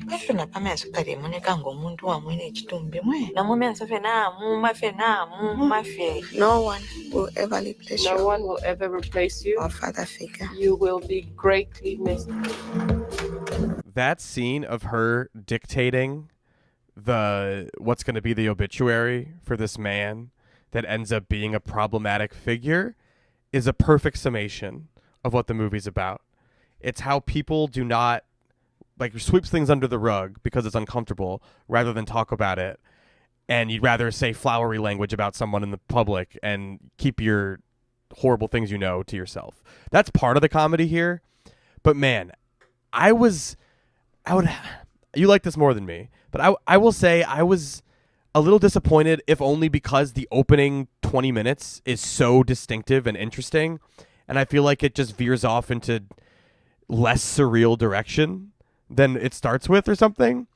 Bafuna pamenso kali moneka ngomuntu wamwene ekitumbe mwe. Namumenso fena mumafe. No one will ever replace you. No one will ever replace you. Our father figure. You will be greatly missed. That scene of her dictating what's going to be the obituary for this man that ends up being a problematic figure is a perfect summation of what the movie's about. It's how people do not sweeps things under the rug because it's uncomfortable rather than talk about it. And you'd rather say flowery language about someone in the public and keep your horrible things to yourself. That's part of the comedy here. But man, you like this more than me, but I will say I was a little disappointed, if only because the opening 20 minutes is so distinctive and interesting, and I feel like it just veers off into less surreal direction than it starts with or something.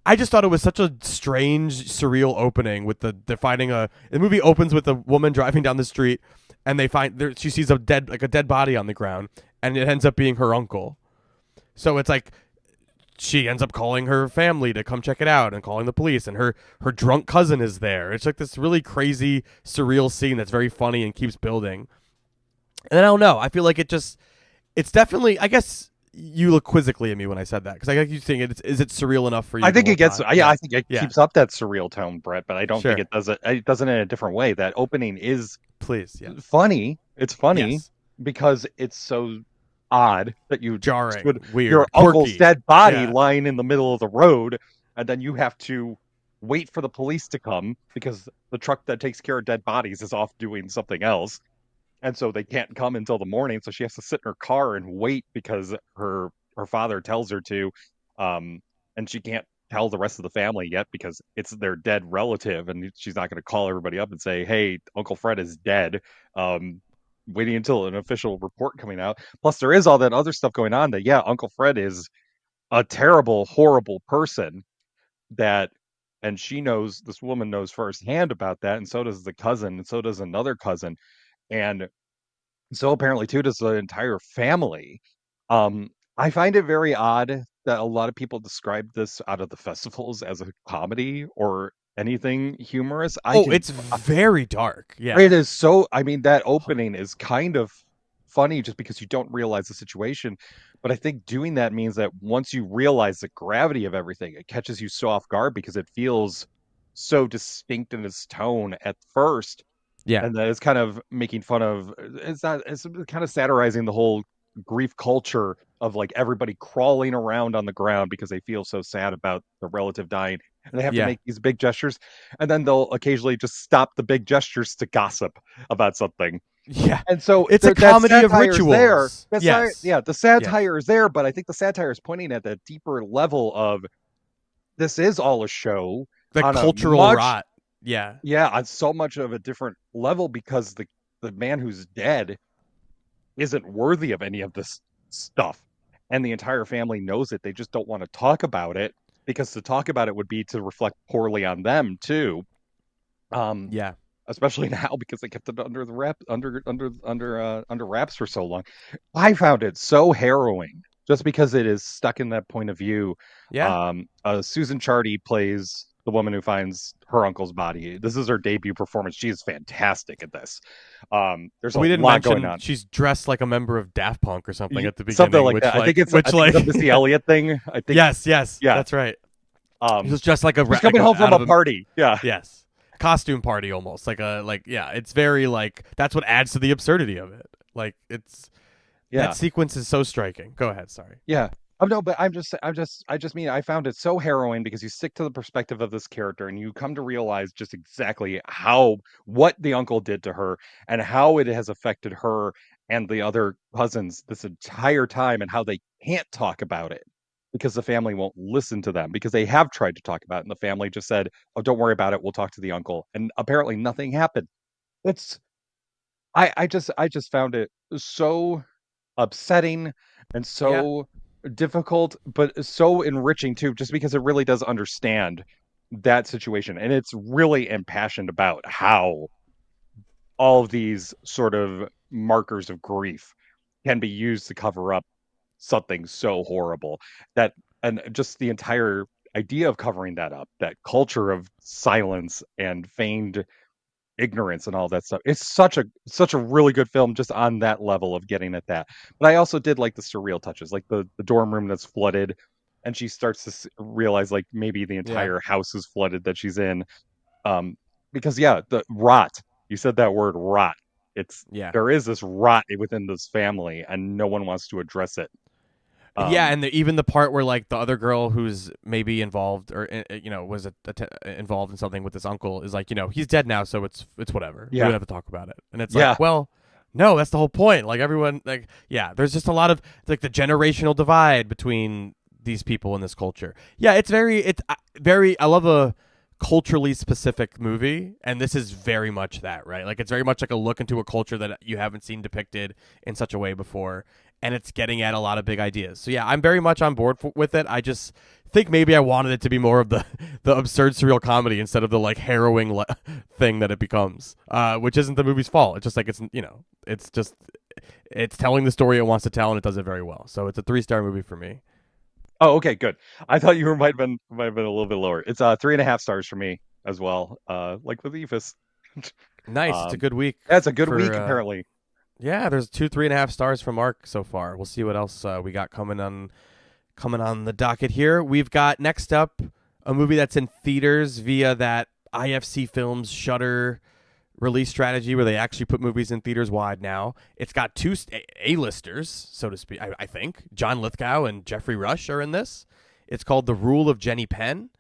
I just thought it was such a strange, surreal opening with the movie opens with a woman driving down the street, and she sees a dead body on the ground, and it ends up being her uncle. So it's like she ends up calling her family to come check it out and calling the police, and her drunk cousin is there. It's like this really crazy, surreal scene that's very funny and keeps building. And then I don't know. I feel like it's definitely, I guess you look quizzically at me when I said that, because I keep thinking, is it surreal enough for you? I think it gets, I think it Yeah. keeps up that surreal tone, Brett, but I don't Sure. think it does it in a different way. That opening is funny. It's funny Yes. because it's so odd that you jarring, weird, your quirky. uncle's dead body Yeah. lying in the middle of the road, and then you have to wait for the police to come because the truck that takes care of dead bodies is off doing something else, and so they can't come until the morning. So she has to sit in her car and wait because her father tells her to, and she can't tell the rest of the family yet because it's their dead relative, and she's not going to call everybody up and say, "Hey, Uncle Fred is dead." Waiting until an official report coming out. Plus, there is all that other stuff going on that, Uncle Fred is a terrible, horrible person and this woman knows firsthand about that, and so does the cousin, and so does another cousin. And so apparently, too, does the entire family. I find it very odd that a lot of people describe this out of the festivals as a comedy or anything humorous. It's very dark. Yeah. It is so, that opening is kind of funny just because you don't realize the situation. But I think doing that means that once you realize the gravity of everything, it catches you so off guard because it feels so distinct in its tone at first. Yeah. And that it's kind of making fun of, it's kind of satirizing the whole grief culture of like everybody crawling around on the ground because they feel so sad about the relative dying. And they have to make these big gestures, and then they'll occasionally just stop the big gestures to gossip about something. Yeah. And so it's a comedy of rituals. There. The Yes. satire is there, but I think the satire is pointing at the deeper level of this is all a show. The cultural rot. Yeah. Yeah, on so much of a different level because the man who's dead isn't worthy of any of this stuff. And the entire family knows it. They just don't want to talk about it because to talk about it would be to reflect poorly on them too. Especially now because they kept it under wraps for so long. I found it so harrowing just because it is stuck in that point of view. Yeah. Susan Chardy plays the woman who finds her uncle's body. This is her debut performance. She is fantastic at this. There's a lot going on. She's dressed like a member of Daft Punk or something at the beginning. Something like that. I think it's a Missy Elliott thing. I think. Yes. Yeah, that's right. She's just like she's coming home from a party. Yeah. Yes. Costume party almost. It's very that's what adds to the absurdity of it. That sequence is so striking. Go ahead. Sorry. Yeah. No, but I just mean I found it so harrowing because you stick to the perspective of this character and you come to realize just exactly what the uncle did to her and how it has affected her and the other cousins this entire time and how they can't talk about it because the family won't listen to them because they have tried to talk about it and the family just said, "Oh, don't worry about it. We'll talk to the uncle." And apparently nothing happened. I just found it so upsetting and so difficult, but so enriching too, just because it really does understand that situation, and it's really impassioned about how all of these sort of markers of grief can be used to cover up something so horrible that, and just the entire idea of covering that up, that culture of silence and feigned ignorance and all that stuff. It's such a really good film just on that level of getting at that. But I also did like the surreal touches, like the dorm room that's flooded, and she starts to realize like maybe the Yeah. entire house is flooded that she's in. Um, because yeah, the rot. You said that word rot. It's Yeah. there is this rot within this family, and no one wants to address it. Yeah, and even the part where like the other girl who's maybe involved or was involved in something with this uncle is like, he's dead now, so it's whatever. We Yeah. don't have to talk about it. And it's Yeah. like, well, no, that's the whole point. Like everyone, like, yeah, there's just a lot of like the generational divide between these people in this culture. Yeah, it's very. I love a culturally specific movie, and this is very much that, right? Like it's very much like a look into a culture that you haven't seen depicted in such a way before, and it's getting at a lot of big ideas. So yeah, I'm very much on board with it. I just think maybe I wanted it to be more of the absurd surreal comedy instead of the like harrowing thing that it becomes, which isn't the movie's fault. It's just like it's telling the story it wants to tell, and it does it very well. So it's a 3-star movie for me. Oh, okay, good. I thought you might have been a little bit lower. It's 3.5 stars for me as well. Like with Eephus. Nice. It's a good week. That's a good for, week apparently. Yeah, there's 2 3.5 stars from Mark so far. We'll see what else we got coming on the docket here. We've got next up a movie that's in theaters via that IFC Films Shudder release strategy where they actually put movies in theaters wide now. It's got 2 A-listers, so to speak, I think. John Lithgow and Jeffrey Rush are in this. It's called The Rule of Jenny Penn.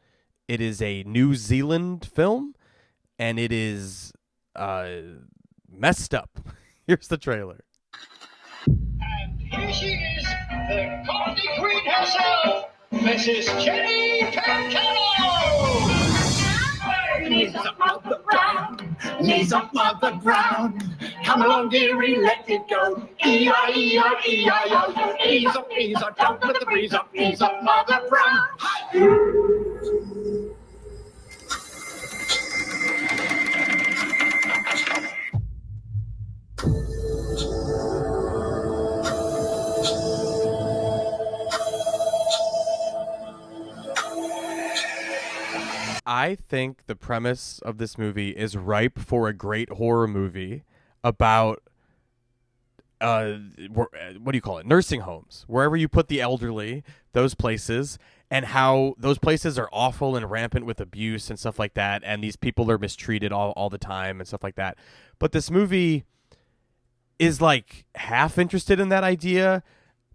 It is a New Zealand film, and it is messed up. Here's the trailer. And here she is, the comedy queen herself, Mrs. Jenny Pancano! Knees up, Mother Brown. Knees up, Mother Brown. Come along, dearie, let it go. E-I-E-I-E-I-O. Ease up, don't let the breeze up. Ease up, Mother Brown. I think the premise of this movie is ripe for a great horror movie about what do you call it? Nursing homes. Wherever you put the elderly, those places, and how those places are awful and rampant with abuse and stuff like that, and these people are mistreated all the time and stuff like that. But this movie is like half interested in that idea,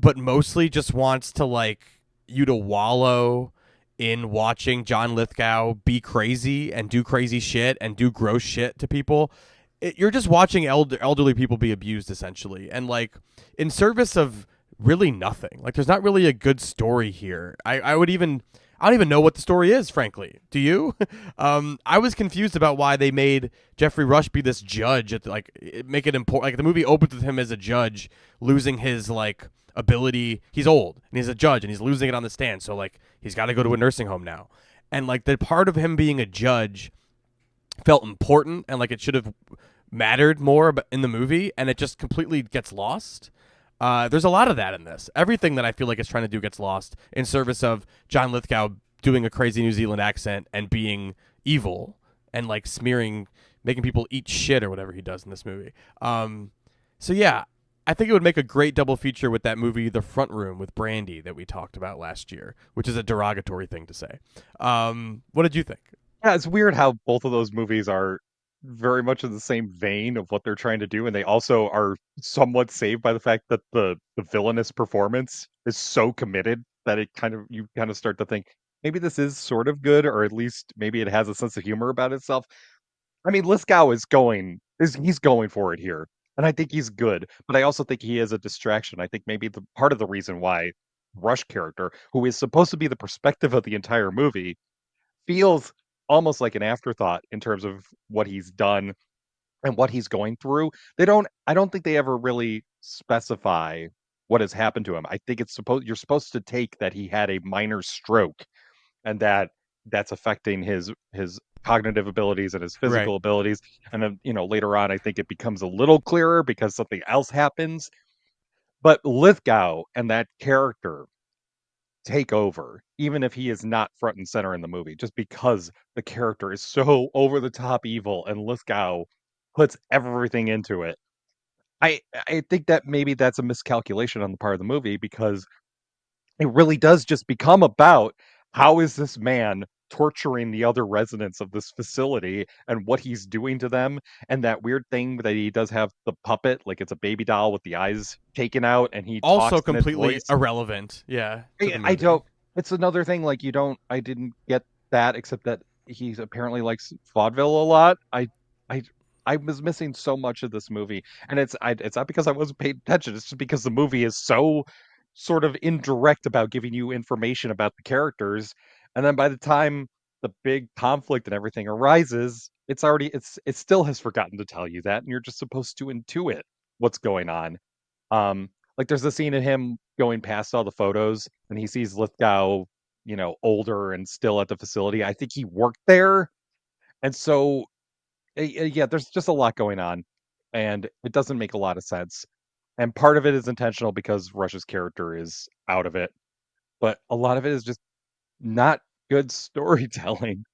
but mostly just wants to like you to wallow in watching John Lithgow be crazy and do crazy shit and do gross shit to people. You're just watching elderly people be abused essentially, and like in service of really nothing. Like there's not really a good story here. I don't even know what the story is, frankly. Do you? I was confused about why they made Jeffrey Rush be this judge at make it important. Like the movie opens with him as a judge losing his like ability. He's old and he's a judge and he's losing it on the stand. So like he's got to go to a nursing home now. And like the part of him being a judge felt important and like it should have mattered more in the movie, and it just completely gets lost. There's a lot of that in this. Everything that I feel like it's trying to do gets lost in service of John Lithgow doing a crazy New Zealand accent and being evil and like making people eat shit or whatever he does in this movie. So yeah, I think it would make a great double feature with that movie, The Front Room with Brandy that we talked about last year, which is a derogatory thing to say. What did you think? Yeah, it's weird how both of those movies are very much in the same vein of what they're trying to do, and they also are somewhat saved by the fact that the villainous performance is so committed that you kind of start to think maybe this is sort of good, or at least maybe it has a sense of humor about itself. I mean, Lithgow he's going for it here, and I think he's good, but I also think he is a distraction. I think maybe the part of the reason why Rush character, who is supposed to be the perspective of the entire movie, feels almost like an afterthought in terms of what he's done and what he's going through. I don't think they ever really specify what has happened to him. I think you're supposed to take that he had a minor stroke and that that's affecting his cognitive abilities and his physical abilities. And then, later on, I think it becomes a little clearer because something else happens. But Lithgow and that character take over, even if he is not front and center in the movie, just because the character is so over the top evil and Lithgow puts everything into it. I think that maybe that's a miscalculation on the part of the movie, because it really does just become about how is this man torturing the other residents of this facility and what he's doing to them, and that weird thing that he does have the puppet, like it's a baby doll with the eyes taken out, and he Also talks in its completely voice. irrelevant. Yeah. I don't. It's another thing. Like I didn't get that, except that he apparently likes vaudeville a lot. I was missing so much of this movie, and it's not because I wasn't paying attention. It's just because the movie is so sort of indirect about giving you information about the characters, and then by the time the big conflict and everything arises, it still has forgotten to tell you that, and you're just supposed to intuit what's going on. Like there's a scene of him going past all the photos, and he sees Lithgow, older and still at the facility. I think he worked there, and so yeah, there's just a lot going on, and it doesn't make a lot of sense. And part of it is intentional because Rush's character is out of it, but a lot of it is just not good storytelling.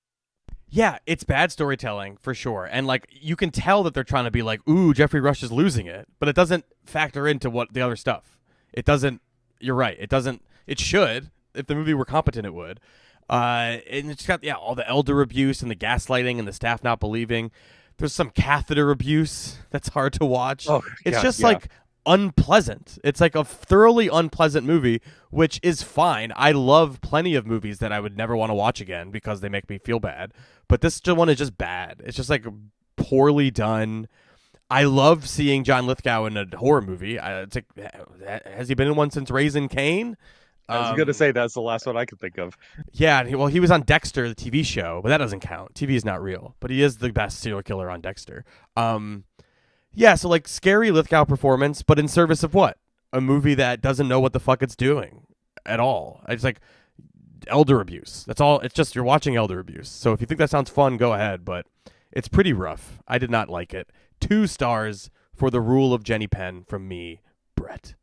Yeah, it's bad storytelling for sure. And like you can tell that they're trying to be like, ooh, Jeffrey Rush is losing it, but it doesn't factor into what the other stuff. It doesn't. You're right. It doesn't. It should. If the movie were competent, it would. And it's got all the elder abuse and the gaslighting and the staff not believing. There's some catheter abuse that's hard to watch. Oh, it's God, just yeah. like unpleasant. It's like a thoroughly unpleasant movie, which is fine. I love plenty of movies that I would never want to watch again because they make me feel bad. But this one is just bad. It's just like poorly done. I love seeing John Lithgow in a horror movie. It's like, has he been in one since Raising Cain? I was going to say that's the last one I could think of. Yeah, well, he was on Dexter, the TV show, but that doesn't count. TV is not real, but he is the best serial killer on Dexter. Yeah, so like scary Lithgow performance, but in service of what? A movie that doesn't know what the fuck it's doing at all. It's like elder abuse. That's all. It's just you're watching elder abuse. So if you think that sounds fun, go ahead, but it's pretty rough. I did not like it. 2 stars for The Rule of Jenny Penn from me, Brett.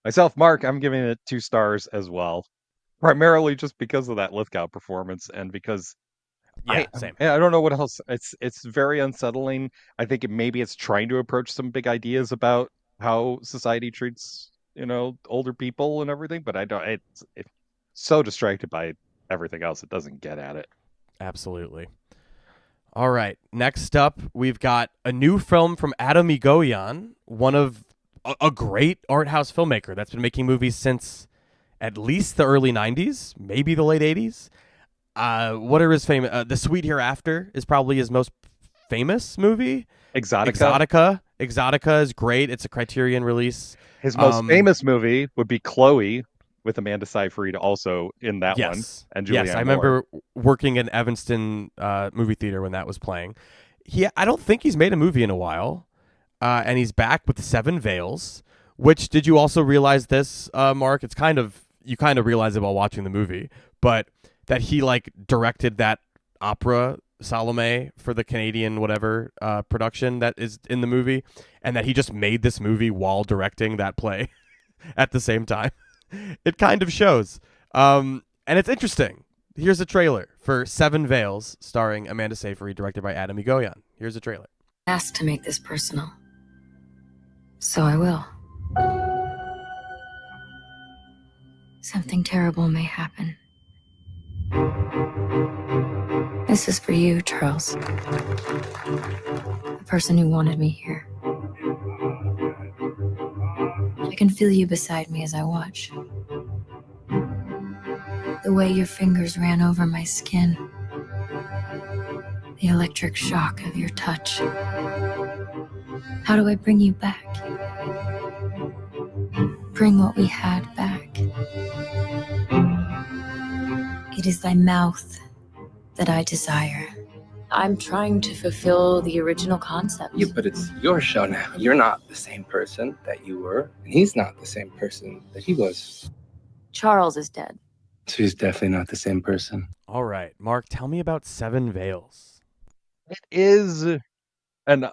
Myself, Mark, I'm giving it 2 stars as well. Primarily just because of that Lithgow performance, and because same. I don't know what else. It's very unsettling. I think maybe it's trying to approach some big ideas about how society treats, older people and everything, but I don't. It's so distracted by everything else, it doesn't get at it. Absolutely. All right. Next up, we've got a new film from Adam Egoyan, one of a great art house filmmaker that's been making movies since at least the early 90s, maybe the late 80s. What are his famous? The Sweet Hereafter is probably his most famous movie. Exotica is great. It's a Criterion release. His most famous movie would be Chloe, with Amanda Seyfried also in that one, and Julianne Yes, Moore. I remember working in Evanston movie theater when that was playing. I don't think he's made a movie in a while, and he's back with 7 Veils. Which, did you also realize this, Mark? You kind of realize it while watching the movie, but that he directed that opera Salome for the Canadian whatever production that is in the movie, and that he just made this movie while directing that play at the same time. It kind of shows. And it's interesting. Here's a trailer for 7 Veils, starring Amanda Seyfried, directed by Adam Egoyan. Here's a trailer. Asked to make this personal, so I will. Something terrible may happen. This is for you, Charles. The person who wanted me here. I can feel you beside me as I watch. The way your fingers ran over my skin. The electric shock of your touch. How do I bring you back? Bring what we had back. It is thy mouth that I desire. I'm trying to fulfill the original concept. Yeah, but it's your show now. You're not the same person that you were, and he's not the same person that he was. Charles is dead. So he's definitely not the same person. All right, Mark, tell me about Seven Veils. It is an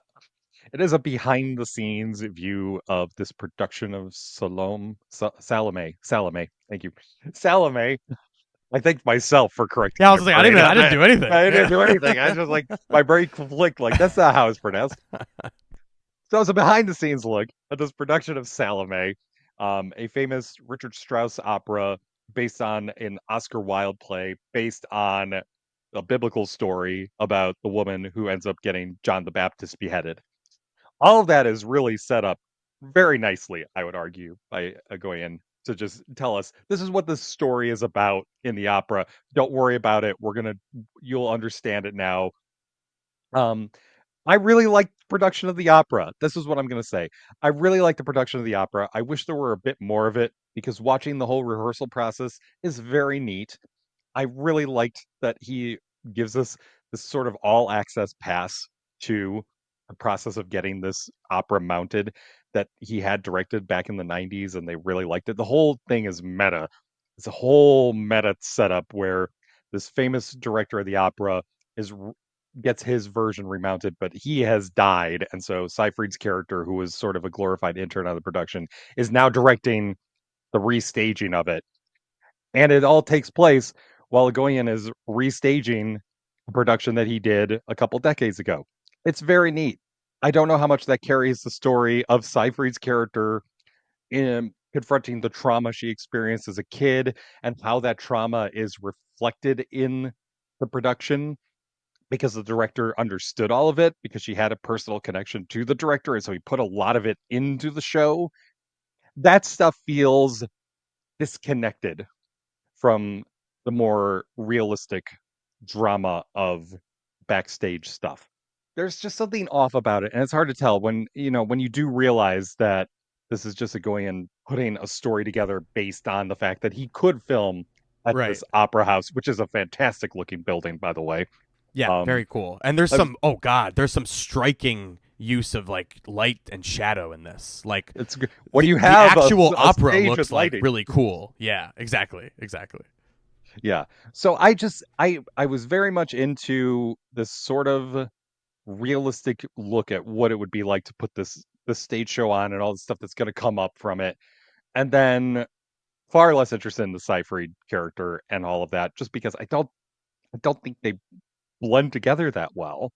it is a behind the scenes view of this production of Salome. Thank you, Salome. I thanked myself for correcting. Yeah, I was like, I didn't do anything. I didn't do anything. I just like my brain clicked. Like that's not how it's pronounced. So it's a behind the scenes look at this production of Salome, a famous Richard Strauss opera based on an Oscar Wilde play, based on a biblical story about the woman who ends up getting John the Baptist beheaded. All of that is really set up very nicely, I would argue, by Agoyan to just tell us this is what this story is about in the opera. Don't worry about it. You'll understand it now. Um, I really liked the production of the opera. This is what I'm going to say. I really like the production of the opera. I wish there were a bit more of it because watching the whole rehearsal process is very neat. I really liked that he gives us this sort of all access pass to the process of getting this opera mounted that he had directed back in the 90s and they really liked it. The whole thing is meta. It's a whole meta setup where this famous director of the opera is gets his version remounted, but he has died. And so Seyfried's character, who was sort of a glorified intern on the production, is now directing the restaging of it. And it all takes place while Goyen is restaging a production that he did a couple decades ago. It's very neat. I don't know how much that carries the story of Seyfried's character in confronting the trauma she experienced as a kid and how that trauma is reflected in the production because the director understood all of it because she had a personal connection to the director and so he put a lot of it into the show. That stuff feels disconnected from the more realistic drama of backstage stuff. There's just something off about it, and it's hard to tell when you do realize that this is just a going and putting a story together based on the fact that he could film at this opera house, which is a fantastic looking building, by the way. Yeah, very cool. And there's there's some striking use of like light and shadow in this. Like it's when you have the actual a opera looks like really cool. Yeah, exactly. Yeah. So I was very much into this sort of realistic look at what it would be like to put this stage show on and all the stuff that's going to come up from it. And then far less interested in the Seyfried character and all of that, just because I don't think they blend together that well.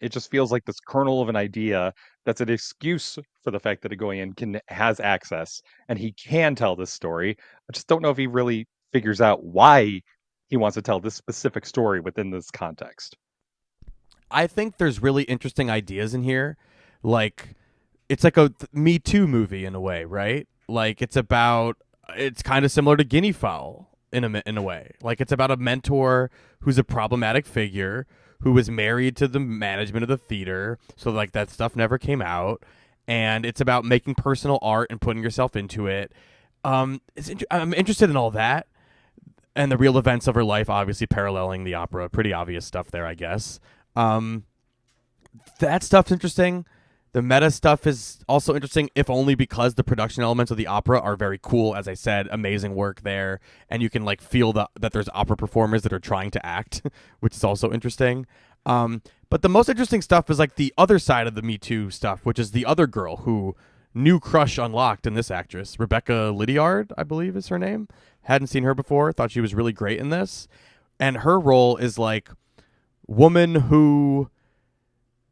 It just feels like this kernel of an idea that's an excuse for the fact that Agoyan has access and he can tell this story. I just don't know if he really figures out why he wants to tell this specific story within this context. I think there's really interesting ideas in here. Like, it's like a Me Too movie in a way, right? Like, it's kind of similar to Guinea Fowl in a way. Like, it's about a mentor who's a problematic figure who was married to the management of the theater. So, like, that stuff never came out. And it's about making personal art and putting yourself into it. I'm interested in all that. And the real events of her life, obviously paralleling the opera. Pretty obvious stuff there, I guess. That stuff's interesting. The meta stuff is also interesting, if only because the production elements of the opera are very cool. As I said, amazing work there. And you can like feel that there's opera performers that are trying to act, which is also interesting. But the most interesting stuff is like the other side of the Me Too stuff, which is the other girl who new crush unlocked in this actress. Rebecca Lydiard, I believe is her name. Hadn't seen her before. Thought she was really great in this. And her role is like woman who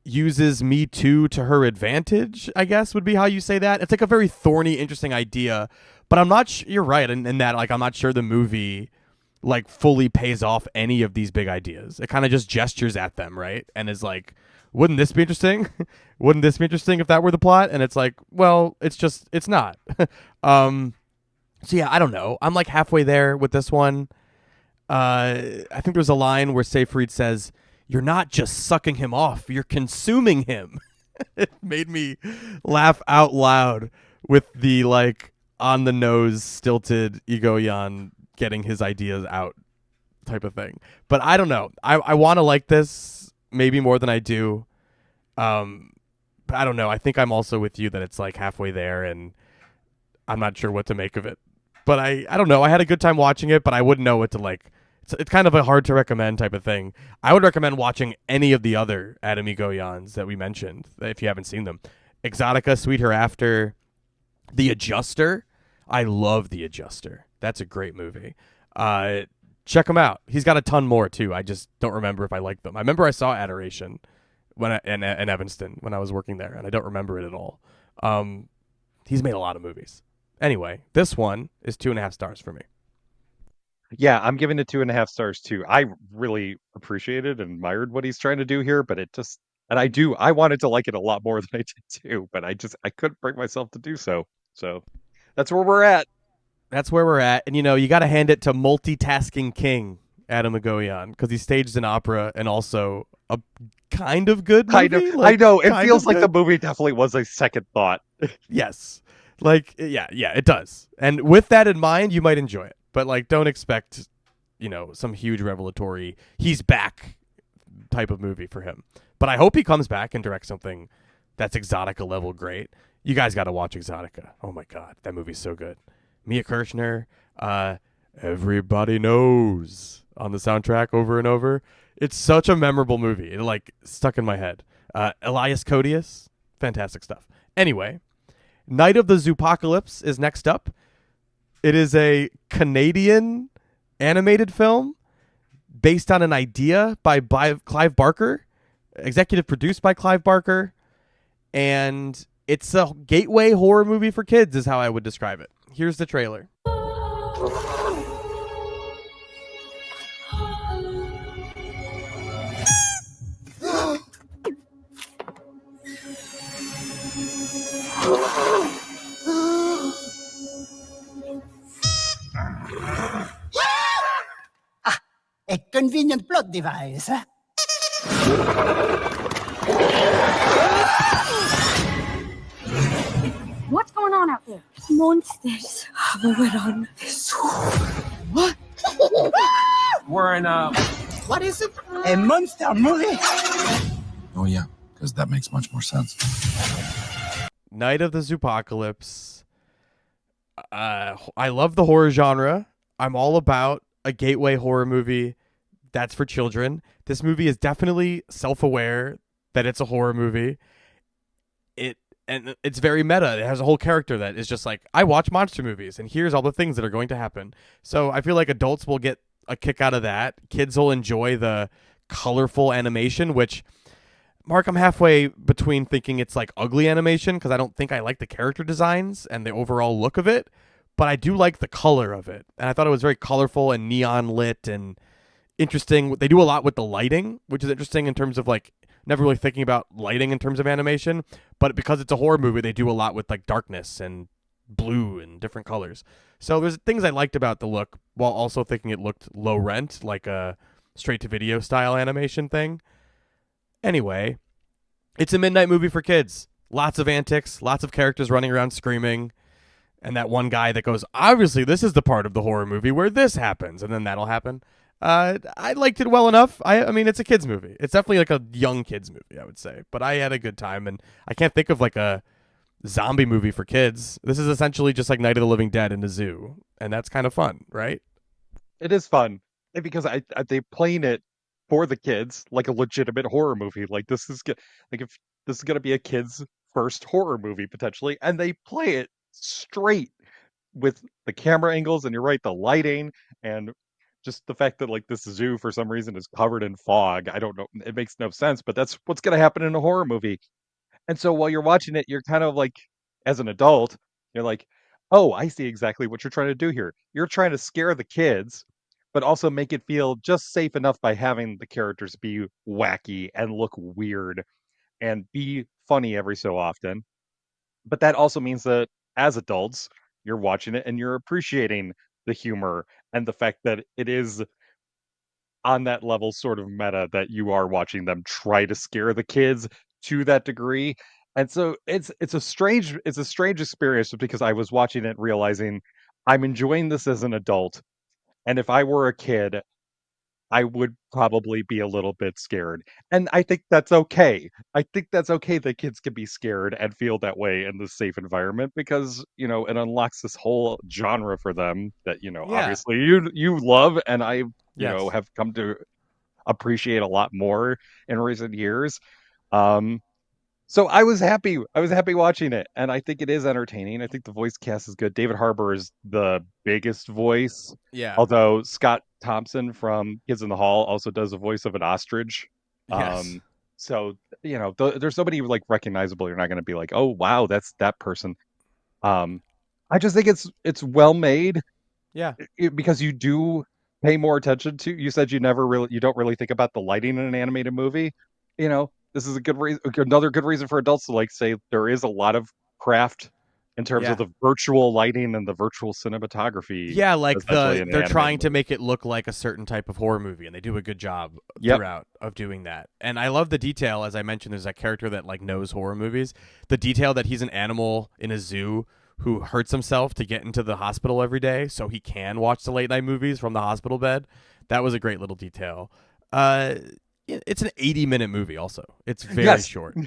uses Me Too to her advantage, I guess would be how you say that. It's like a very thorny, interesting idea, but I'm not you're right in that, like, I'm not sure the movie like fully pays off any of these big ideas. It kind of just gestures at them, right? And is like, wouldn't this be interesting? Wouldn't this be interesting if that were the plot? And it's like, well, it's not. So yeah, I don't know. I'm like halfway there with this one. I think there's a line where Seyfried says, "You're not just sucking him off, you're consuming him." It made me laugh out loud with the like on the nose stilted Egoyan getting his ideas out type of thing. But I don't know. I want to like this maybe more than I do. But I don't know. I think I'm also with you that it's like halfway there and I'm not sure what to make of it. but I don't know. I had a good time watching it, but I wouldn't know what to like. It's kind of a hard to recommend type of thing. I would recommend watching any of the other Adam Goyans that we mentioned if you haven't seen them. Exotica, Sweet Hereafter, The Adjuster. I love The Adjuster. That's a great movie. Check him out. He's got a ton more too. I just don't remember if I like them. I remember I saw Adoration in Evanston when I was working there, and I don't remember it at all. He's made a lot of movies. Anyway, this one is 2.5 stars for me. Yeah, I'm giving it 2.5 stars too. I really appreciated and admired what he's trying to do here, but it just, and I wanted to like it a lot more than I did too, but I couldn't bring myself to do so. So that's where we're at. That's where we're at. And, you got to hand it to multitasking king, Adam Goyan, because he staged an opera and also a kind of good movie. I know. It feels like the movie definitely was a second thought. Yes. Yeah, it does. And with that in mind, you might enjoy it. But, don't expect, some huge revelatory, he's back type of movie for him. But I hope he comes back and directs something that's Exotica level great. You guys got to watch Exotica. Oh, my God. That movie's so good. Mia Kirshner, Everybody Knows on the soundtrack over and over. It's such a memorable movie. It stuck in my head. Elias Codius, fantastic stuff. Anyway, Night of the Zoopocalypse is next up. It is a Canadian animated film based on an idea by Clive Barker, executive produced by Clive Barker, and it's a gateway horror movie for kids is how I would describe it. Here's the trailer. A convenient plot device, huh? What's going on out there? Monsters have overrun the zoo. What? We're in a... What is it? A monster movie? Oh, yeah, because that makes much more sense. Night of the Zoopocalypse. I love the horror genre. I'm all about a gateway horror movie that's for children. This movie is definitely self-aware that it's a horror movie. And it's very meta. It has a whole character that is just I watch monster movies, and here's all the things that are going to happen. So I feel like adults will get a kick out of that. Kids will enjoy the colorful animation, which, Mark, I'm halfway between thinking it's ugly animation because I don't think I like the character designs and the overall look of it, but I do like the color of it. And I thought it was very colorful and neon lit and interesting. They do a lot with the lighting, which is interesting in terms of never really thinking about lighting in terms of animation, but because it's a horror movie, they do a lot with darkness and blue and different colors. So there's things I liked about the look while also thinking it looked low rent, like a straight to video style animation thing. Anyway, it's a midnight movie for kids. Lots of antics, lots of characters running around screaming, and that one guy that goes, obviously this is the part of the horror movie where this happens, and then that'll happen. I liked it well enough. I mean, it's a kids movie. It's definitely a young kids movie, I would say. But I had a good time, and I can't think of a zombie movie for kids. This is essentially just Night of the Living Dead in the zoo, and that's kind of fun, right? It is fun because they playing it for the kids like a legitimate horror movie. This is if this is gonna be a kid's first horror movie potentially, and they play it straight with the camera angles, and you're right, the lighting and just the fact that this zoo for some reason is covered in fog. I don't know. It makes no sense, but that's what's going to happen in a horror movie. And so while you're watching it, you're kind of as an adult, you're oh, I see exactly what you're trying to do here. You're trying to scare the kids, but also make it feel just safe enough by having the characters be wacky and look weird and be funny every so often. But that also means that as adults, you're watching it and you're appreciating the humor and the fact that it is on that level sort of meta that you are watching them try to scare the kids to that degree. And so it's a strange experience because I was watching it realizing I'm enjoying this as an adult. And if I were a kid, I would probably be a little bit scared. And I think that's okay. I think that's okay that kids can be scared and feel that way in this safe environment because, it unlocks this whole genre for them that, Yeah. obviously you love and I, Yes. have come to appreciate a lot more in recent years. Um so I was happy. I was happy watching it, and I think it is entertaining. I think the voice cast is good. David Harbour is the biggest voice, Yeah. although Scott Thompson from Kids in the Hall also does the voice of an ostrich. Yes. So there's nobody like recognizable. You're not going to be like, oh wow, that's that person. I just think it's well made. Yeah. Because you do pay more attention to. You said you don't really think about the lighting in an animated movie. This is a good reason, another good reason for adults to like say there is a lot of craft in terms of Yeah. the virtual lighting and the virtual cinematography. Yeah, like especially in an they're trying animated to movie. make it look like a certain type of horror movie, and they do a good job Yep. throughout of doing that. And I love the detail, as I mentioned, there's that character that like knows horror movies. The detail that he's an animal in a zoo who hurts himself to get into the hospital every day so he can watch the late night movies from the hospital bed. That was a great little detail. It's an 80-minute movie also. It's very Yes. short.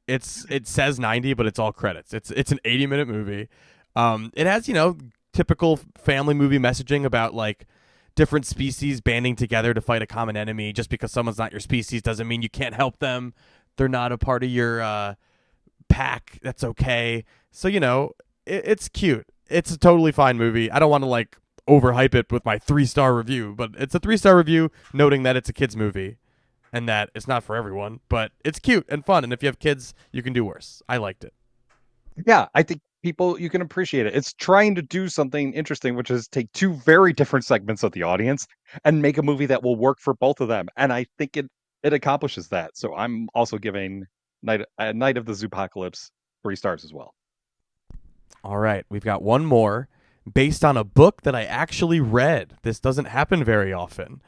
It says 90, but it's all credits. It's an 80-minute movie. It has, typical family movie messaging about like different species banding together to fight a common enemy. Just because someone's not your species doesn't mean you can't help them. They're not a part of your pack. That's okay. So, it's cute. It's a totally fine movie. I don't want to like overhype it with my 3-star review, but it's a 3-star review noting that it's a kid's movie and that it's not for everyone, but it's cute and fun. And if you have kids, you can do worse. I liked it. Yeah, I think you can appreciate it. It's trying to do something interesting, which is take two very different segments of the audience and make a movie that will work for both of them. And I think it accomplishes that. So I'm also giving Night of the Zoopocalypse 3 stars as well. All right, we've got one more based on a book that I actually read. This doesn't happen very often.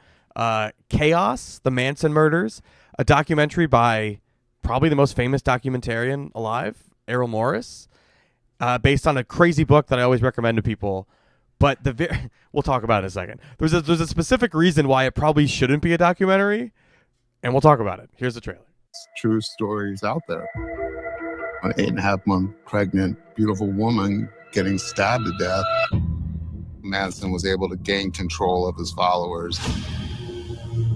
Chaos, The Manson Murders, a documentary by probably the most famous documentarian alive, Errol Morris, based on a crazy book that I always recommend to people. But we'll talk about it in a second. There's a specific reason why it probably shouldn't be a documentary, and we'll talk about it. Here's the trailer. True stories out there. An 8.5-month pregnant, beautiful woman getting stabbed to death. Manson was able to gain control of his followers.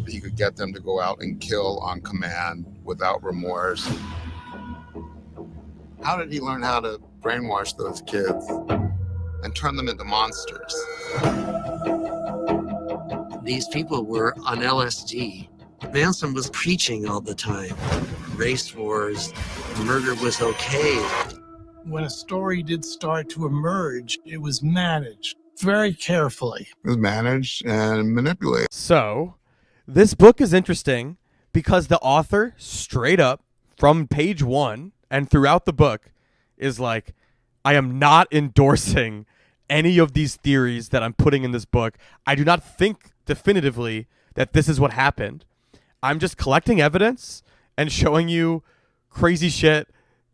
He could get them to go out and kill on command without remorse. How did he learn how to brainwash those kids and turn them into monsters? These people were on LSD. Manson was preaching all the time. Race wars, murder was okay. When a story did start to emerge, it was managed very carefully. It was managed and manipulated. So, this book is interesting because the author, straight up, from page 1 and throughout the book, is like, I am not endorsing any of these theories that I'm putting in this book. I do not think definitively that this is what happened. I'm just collecting evidence and showing you crazy shit.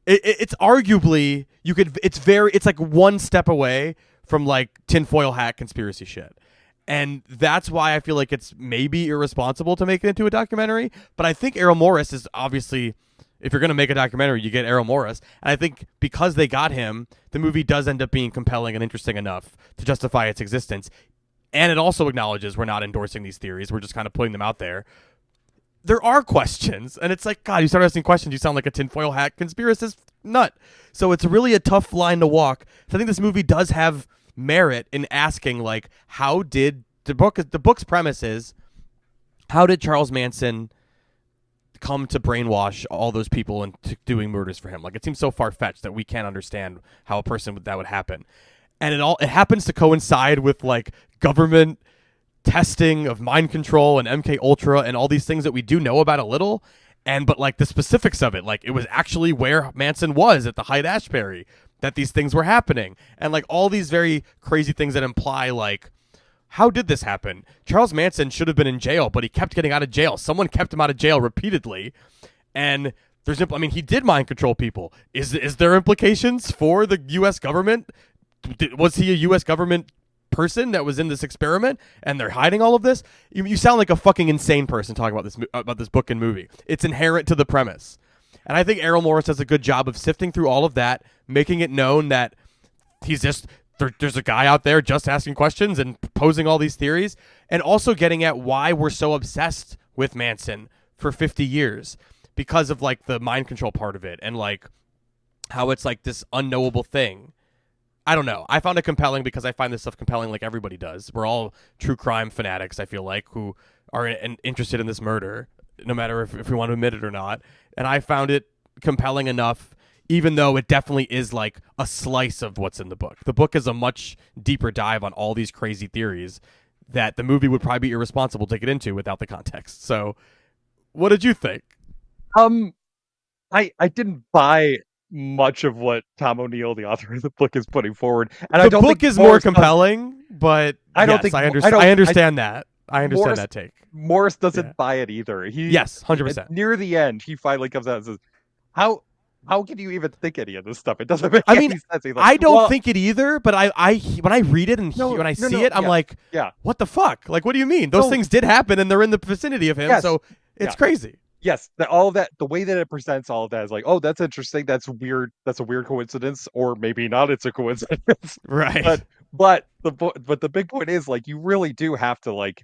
It's arguably, it's like one step away from like tinfoil hat conspiracy shit. And that's why I feel like it's maybe irresponsible to make it into a documentary. But I think Errol Morris is obviously, if you're going to make a documentary, you get Errol Morris. And I think because they got him, the movie does end up being compelling and interesting enough to justify its existence. And it also acknowledges we're not endorsing these theories. We're just kind of putting them out there. There are questions, and it's like, God, you start asking questions, you sound like a tinfoil hat conspiracist nut. So it's really a tough line to walk. So I think this movie does have merit in asking, like, how did the book's premise is, how did Charles Manson come to brainwash all those people into doing murders for him? Like, it seems so far-fetched that we can't understand how a person that would happen. And it happens to coincide with like government testing of mind control and MK Ultra and all these things that we do know about a little. But like the specifics of it, like it was actually where Manson was at the Hyde-Ashbury that these things were happening. And like all these very crazy things that imply like, how did this happen? Charles Manson should have been in jail, but he kept getting out of jail. Someone kept him out of jail repeatedly. And he did mind control people. Is there implications for the U.S. government? Was he a U.S. government person that was in this experiment and they're hiding all of this, you sound like a fucking insane person talking about this book and movie. It's inherent to the premise. And I think Errol Morris does a good job of sifting through all of that, making it known that he's just there's a guy out there just asking questions and posing all these theories, and also getting at why we're so obsessed with Manson for 50 years because of like the mind control part of it and like how it's like this unknowable thing. I don't know. I found it compelling because I find this stuff compelling like everybody does. We're all true crime fanatics, I feel like, who are interested in this murder, no matter if we want to admit it or not. And I found it compelling enough, even though it definitely is like a slice of what's in the book. The book is a much deeper dive on all these crazy theories that the movie would probably be irresponsible to get into without the context. So what did you think? I didn't buy much of what Tom O'Neill, the author of the book, is putting forward. And I The don't book think is more compelling, but I don't yes, think I understand that. I understand that take. Morris doesn't buy it either. Yes, 100%. Near the end, he finally comes out and says, How can you even think any of this stuff? It doesn't make any sense. He's like, I don't well, think it either, but I when I read it and when I see it, I'm like, what the fuck? Like, what do you mean? Those things did happen and they're in the vicinity of him, so it's crazy. Yes, all of that, the way that it presents all of that is like, oh, that's interesting. That's weird. That's a weird coincidence, or maybe not. It's a coincidence, right? But the big point is like, you really do have to like.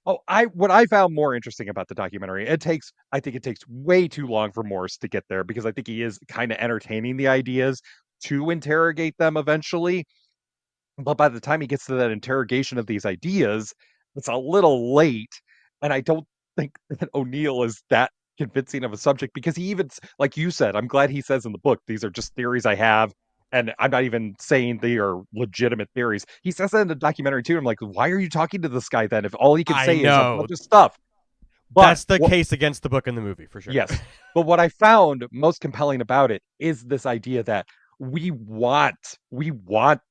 What I found more interesting about the documentary, I think it takes way too long for Morris to get there because I think he is kind of entertaining the ideas to interrogate them eventually. But by the time he gets to that interrogation of these ideas, it's a little late. And I don't think that O'Neill is that convincing of a subject because he even, like you said, I'm glad he says in the book, these are just theories I have. And I'm not even saying they are legitimate theories. He says that in the documentary too. I'm like, why are you talking to this guy then if all he can say is a bunch of stuff? But that's the case against the book and the movie for sure. Yes. But what I found most compelling about it is this idea that we want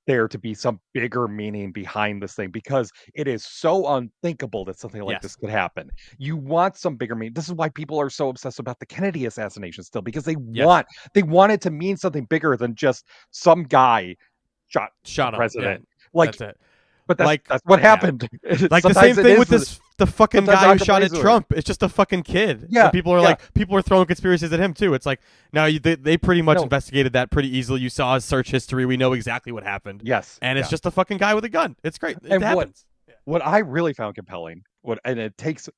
there to be some bigger meaning behind this thing because it is so unthinkable that something like this could happen. You want some bigger meaning. This is why people are so obsessed about the Kennedy assassination still, because they want it to mean something bigger than just some guy shot the president. Yeah, like that's it. But that's what happened. Like the same thing with the fucking guy who shot at Trump. It's just a fucking kid. Yeah. And people are throwing conspiracies at him too. It's like, no, they pretty much investigated that pretty easily. You saw his search history. We know exactly what happened. Yes. And it's just a fucking guy with a gun. It's great. It happens. What I really found compelling, and it takes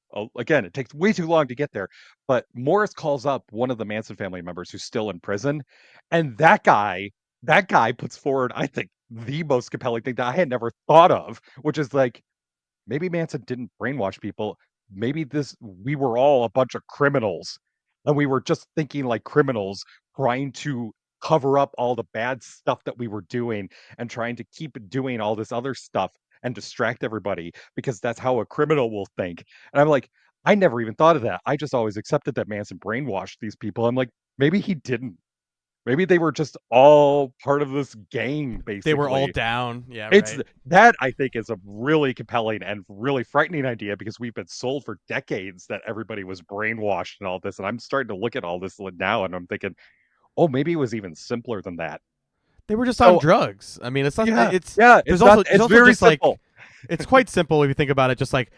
way too long to get there, but Morris calls up one of the Manson family members who's still in prison, and that guy puts forward, I think, the most compelling thing that I had never thought of, which is like, maybe Manson didn't brainwash people. Maybe we were all a bunch of criminals, and we were just thinking like criminals, trying to cover up all the bad stuff that we were doing and trying to keep doing all this other stuff and distract everybody because that's how a criminal will think. And I'm like, I never even thought of that. I just always accepted that Manson brainwashed these people. I'm like, maybe he didn't. Maybe they were just all part of this gang, basically. They were all down. Yeah, that I think is a really compelling and really frightening idea because we've been sold for decades that everybody was brainwashed and all this. And I'm starting to look at all this now and I'm thinking, oh, maybe it was even simpler than that. They were just on drugs. I mean, it's not. It's very simple. Like, it's quite simple if you think about it. Just like,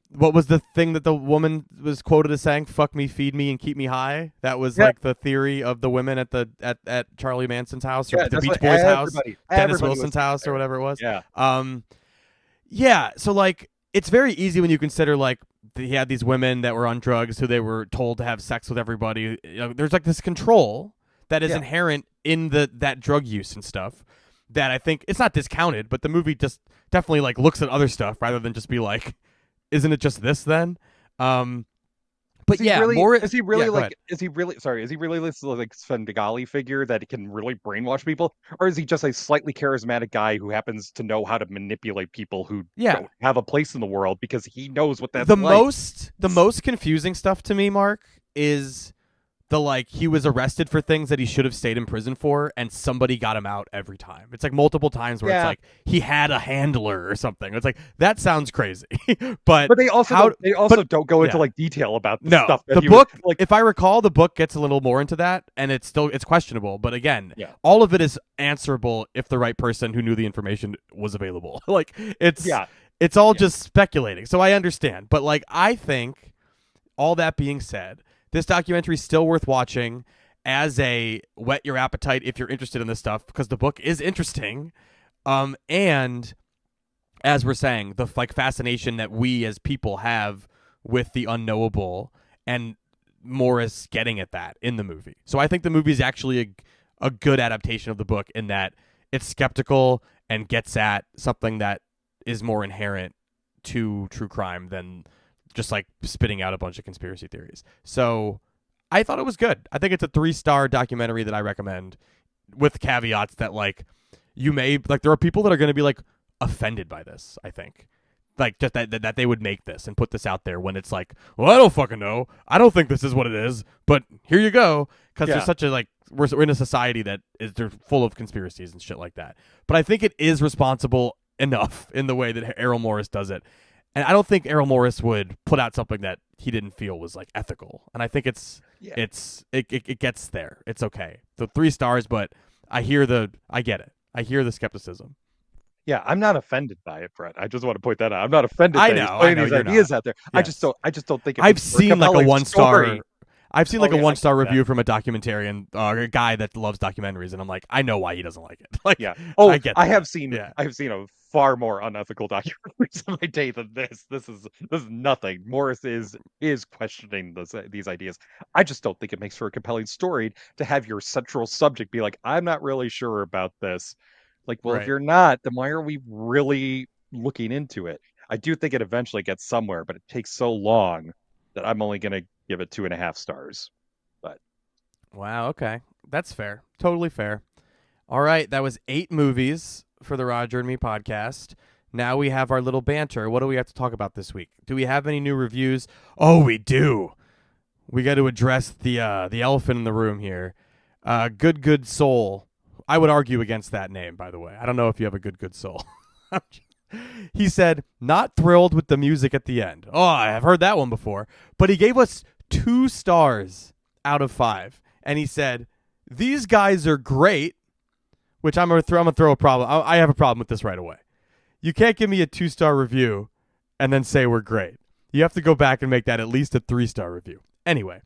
what was the thing that the woman was quoted as saying? "Fuck me, feed me, and keep me high." That was like the theory of the women at Charlie Manson's house or the Beach Boys' house, Dennis Wilson's house, or whatever it was. Yeah. So like, it's very easy when you consider like he had these women that were on drugs who they were told to have sex with everybody. You know, there's like this control that is inherent in that drug use and stuff. That I think it's not discounted, but the movie just definitely like looks at other stuff rather than just be like, isn't it just this then? But is he really this like Svengali figure that can really brainwash people, or is he just a slightly charismatic guy who happens to know how to manipulate people who don't have a place in the world because he knows what that's the most confusing stuff to me, Mark, is he was arrested for things that he should have stayed in prison for, and somebody got him out every time. It's like multiple times where it's like he had a handler or something. It's like, that sounds crazy. but they also don't go into like detail about the stuff. The book, if I recall, the book gets a little more into that, and it's questionable. But again, all of it is answerable if the right person who knew the information was available. Like it's all just speculating. So I understand, but like I think, all that being said, this documentary is still worth watching as a whet your appetite if you're interested in this stuff, because the book is interesting. And as we're saying, the fascination that we as people have with the unknowable, and Morris getting at that in the movie. So I think the movie is actually a good adaptation of the book in that it's skeptical and gets at something that is more inherent to true crime than just like spitting out a bunch of conspiracy theories. So I thought it was good. I think it's a 3-star documentary that I recommend, with caveats that like you may like, there are people that are going to be like offended by this. I think like just that they would make this and put this out there when it's like, well, I don't fucking know. I don't think this is what it is, but here you go. Because there's such a like, we're in a society that they're full of conspiracies and shit like that. But I think it is responsible enough in the way that Errol Morris does it. And I don't think Errol Morris would put out something that he didn't feel was like ethical. And I think it gets there. It's okay. The 3 stars, but I get it. I hear the skepticism. Yeah, I'm not offended by it, Brett. I just want to point that out. I'm not offended by these ideas out there. Yes. I just don't think I've seen like a 1-star. I've seen like a 1-star review from a documentarian, a guy that loves documentaries, and I'm like, I know why he doesn't like it. Like, I get that. I have seen a far more unethical documentaries in my day than this. This is nothing. Morris is questioning these ideas. I just don't think it makes for a compelling story to have your central subject be like, I'm not really sure about this. Like, well, if you're not, then why are we really looking into it? I do think it eventually gets somewhere, but it takes so long that I'm only going to give it 2.5 stars. But wow, okay, that's fair, totally fair. All right, that was 8 movies for the Roger and Me podcast. Now we have our little banter. What do we have to talk about this week? Do we have any new reviews? Oh, we do. We got to address the elephant in the room here. Good Soul. I would argue against that name, by the way. I don't know if you have a good soul. He said, not thrilled with the music at the end. Oh, I have heard that one before. But he gave us 2 stars out of 5. And he said, these guys are great, which I'm going to throw a problem. I have a problem with this right away. You can't give me a 2-star review and then say we're great. You have to go back and make that at least a 3-star review. Anyway,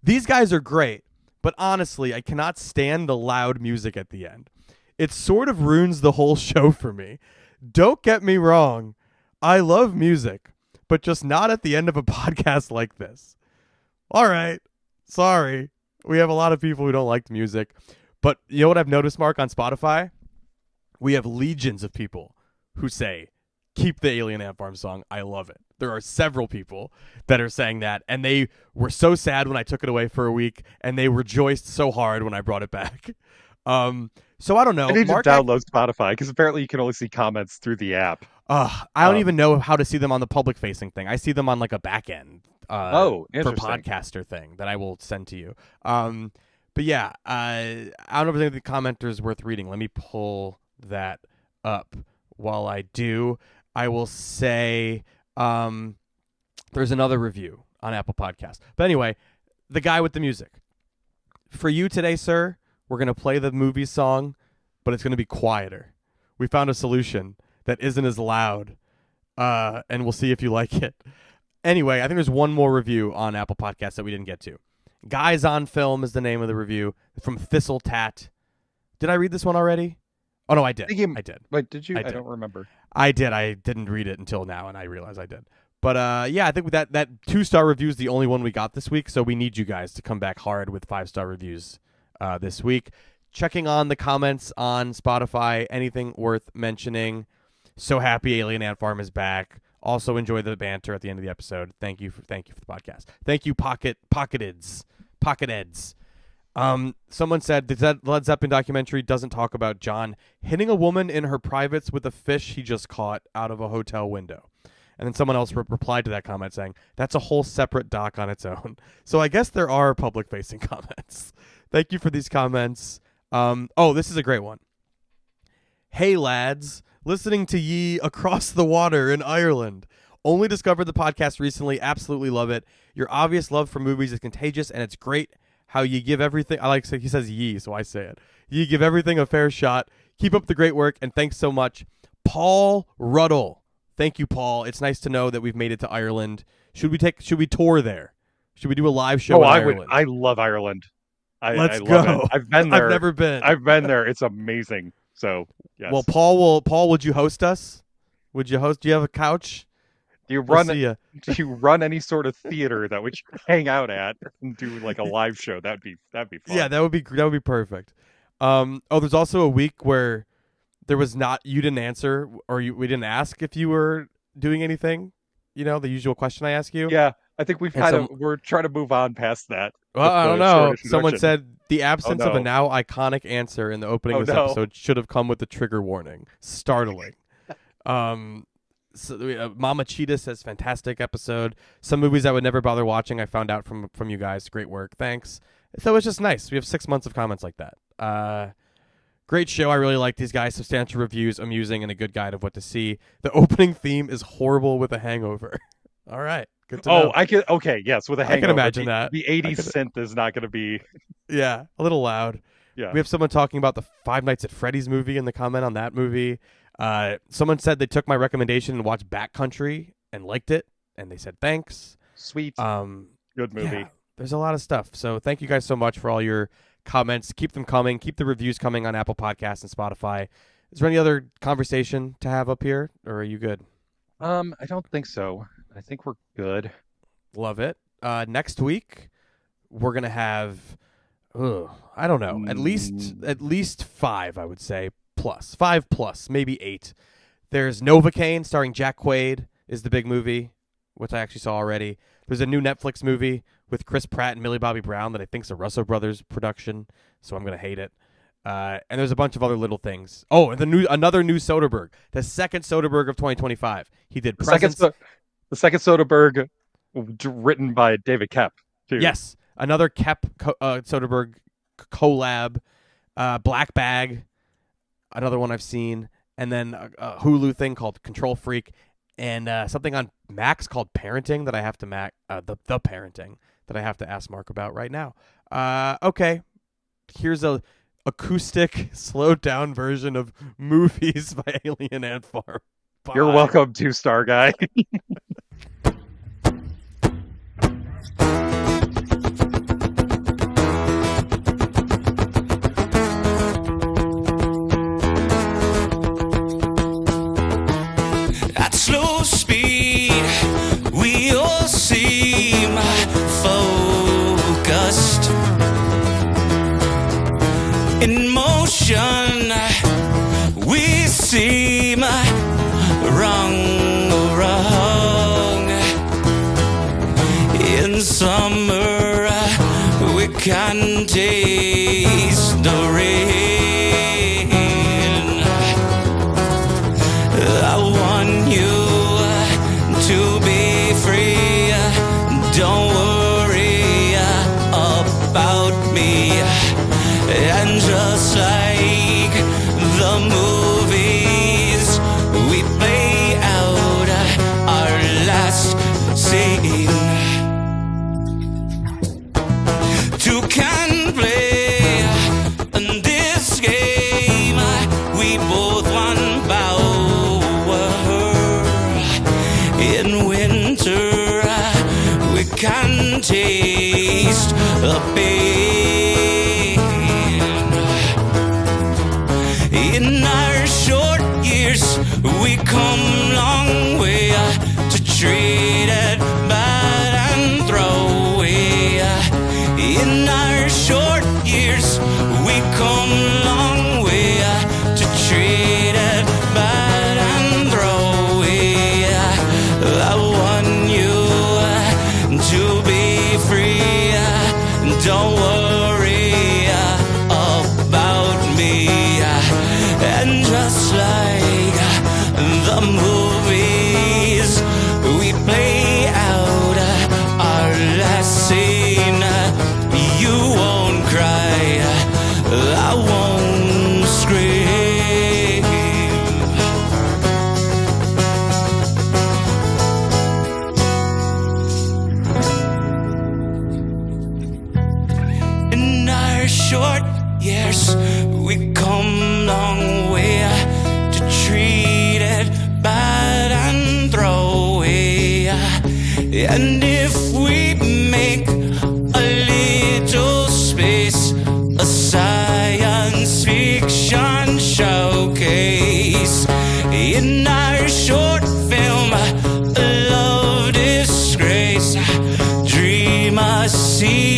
these guys are great. But honestly, I cannot stand the loud music at the end. It sort of ruins the whole show for me. Don't get me wrong. I love music, but just not at the end of a podcast like this. All right. Sorry. We have a lot of people who don't like the music. But you know what I've noticed, Mark, on Spotify? We have legions of people who say, keep the Alien Ant Farm song. I love it. There are several people that are saying that, and they were so sad when I took it away for a week, and they rejoiced so hard when I brought it back. So I don't know. I need to download Spotify, because apparently you can only see comments through the app. I don't even know how to see them on the public-facing thing. I see them on like a back end for podcaster thing that I will send to you. But yeah, I don't know if the commenter is worth reading. Let me pull that up. While I do, I will say there's another review on Apple Podcasts. But anyway, the guy with the music. For you today, sir, we're going to play the movie song, but it's going to be quieter. We found a solution that isn't as loud, and we'll see if you like it. Anyway, I think there's one more review on Apple Podcasts that we didn't get to. Guys on Film is the name of the review from Thistle Tat. Did I read this one already? Oh, no, I did. I did. Wait, did you? I don't remember. I did. I didn't read it until now, and I realized I did. But, yeah, I think that 2-star review is the only one we got this week, so we need you guys to come back hard with 5-star reviews this week. Checking on the comments on Spotify, anything worth mentioning. So happy Alien Ant Farm is back. Also enjoy the banter at the end of the episode. Thank you for the podcast. Thank you, Pocketeds. Someone said that Led Zeppelin documentary doesn't talk about John hitting a woman in her privates with a fish he just caught out of a hotel window. And then someone else replied to that comment saying, that's a whole separate doc on its own. So I guess there are public-facing comments. Thank you for these comments. This is a great one. Hey, lads. Listening to ye across the water in Ireland. Only discovered the podcast recently. Absolutely love it. Your obvious love for movies is contagious, and it's great how you give everything. He says ye, so I say it. You give everything a fair shot. Keep up the great work, and thanks so much. Paul Ruddle. Thank you, Paul. It's nice to know that we've made it to Ireland. Should we tour there? Should we do a live show in Ireland? I love Ireland. Let's love go. It. I've been there. I've never been. I've been there. It's amazing. So, yes. Well, Paul, would you host us? Do you have a couch? Do you run any sort of theater that we should hang out at and do like a live show? That'd be fun. Yeah, that would be perfect. There's also a week where there was you didn't answer or we didn't ask if you were doing anything. The usual question I ask you. Yeah, I think we're trying to move on past that. Well, I don't know. Someone said the absence of a now iconic answer in the opening of this episode should have come with the trigger warning. Startling. Mama Cheetah says, fantastic episode. Some movies I would never bother watching. I found out from you guys. Great work. Thanks. So it's just nice. We have 6 months of comments like that. Great show. I really like these guys. Substantial reviews, amusing, and a good guide of what to see. The opening theme is horrible with a hangover. All right. Good to know. Yes, with a hangover. I can imagine that. The 80s synth is not going to be... Yeah, a little loud. Yeah. We have someone talking about the Five Nights at Freddy's movie in the comment on that movie. Someone said they took my recommendation and watched Backcountry and liked it, and they said thanks. Sweet. Good movie. Yeah, there's a lot of stuff. So thank you guys so much for all your comments. Keep them coming. Keep the reviews coming on Apple Podcasts and Spotify. Is there any other conversation to have up here, or are you good? I don't think so. I think we're good. Love it. Next week we're gonna have, I don't know, at least 5, I would say, plus 5 plus, maybe 8. There's Novocaine starring Jack Quaid is the big movie, which I actually saw already. There's a new Netflix movie with Chris Pratt and Millie Bobby Brown that I think is a Russo Brothers production, so I'm gonna hate it. And there's a bunch of other little things. Oh, and another new Soderbergh, the second Soderbergh of 2025. He did Presence. The second Soderbergh, written by David Koepp, too. Yes, another Koepp Soderbergh collab. Black Bag, another one I've seen, and then a Hulu thing called Control Freak, and something on Max called Parenting that I have to the Parenting that I have to ask Mark about right now. Okay, here's a acoustic, slowed down version of Movies by Alien Ant Farm. Bye. You're welcome, 2-star guy. At slow speed, we all seem focused. In motion, we seem wrong. In summer, we can taste the rain. I want you to be free. Don't worry about me. And just like the movies, we play out our last scene. Two can play in this game. We both won power. In winter, we can taste the pain. In our short years, we come long way to treat it bad and throw away. In our short years, we come long way to treat it bad and throw away. I want you to be free. Don't short years, we come long way to treat it bad and throw away. And if we make a little space, a science fiction showcase in our short film, a love disgrace, dream a scene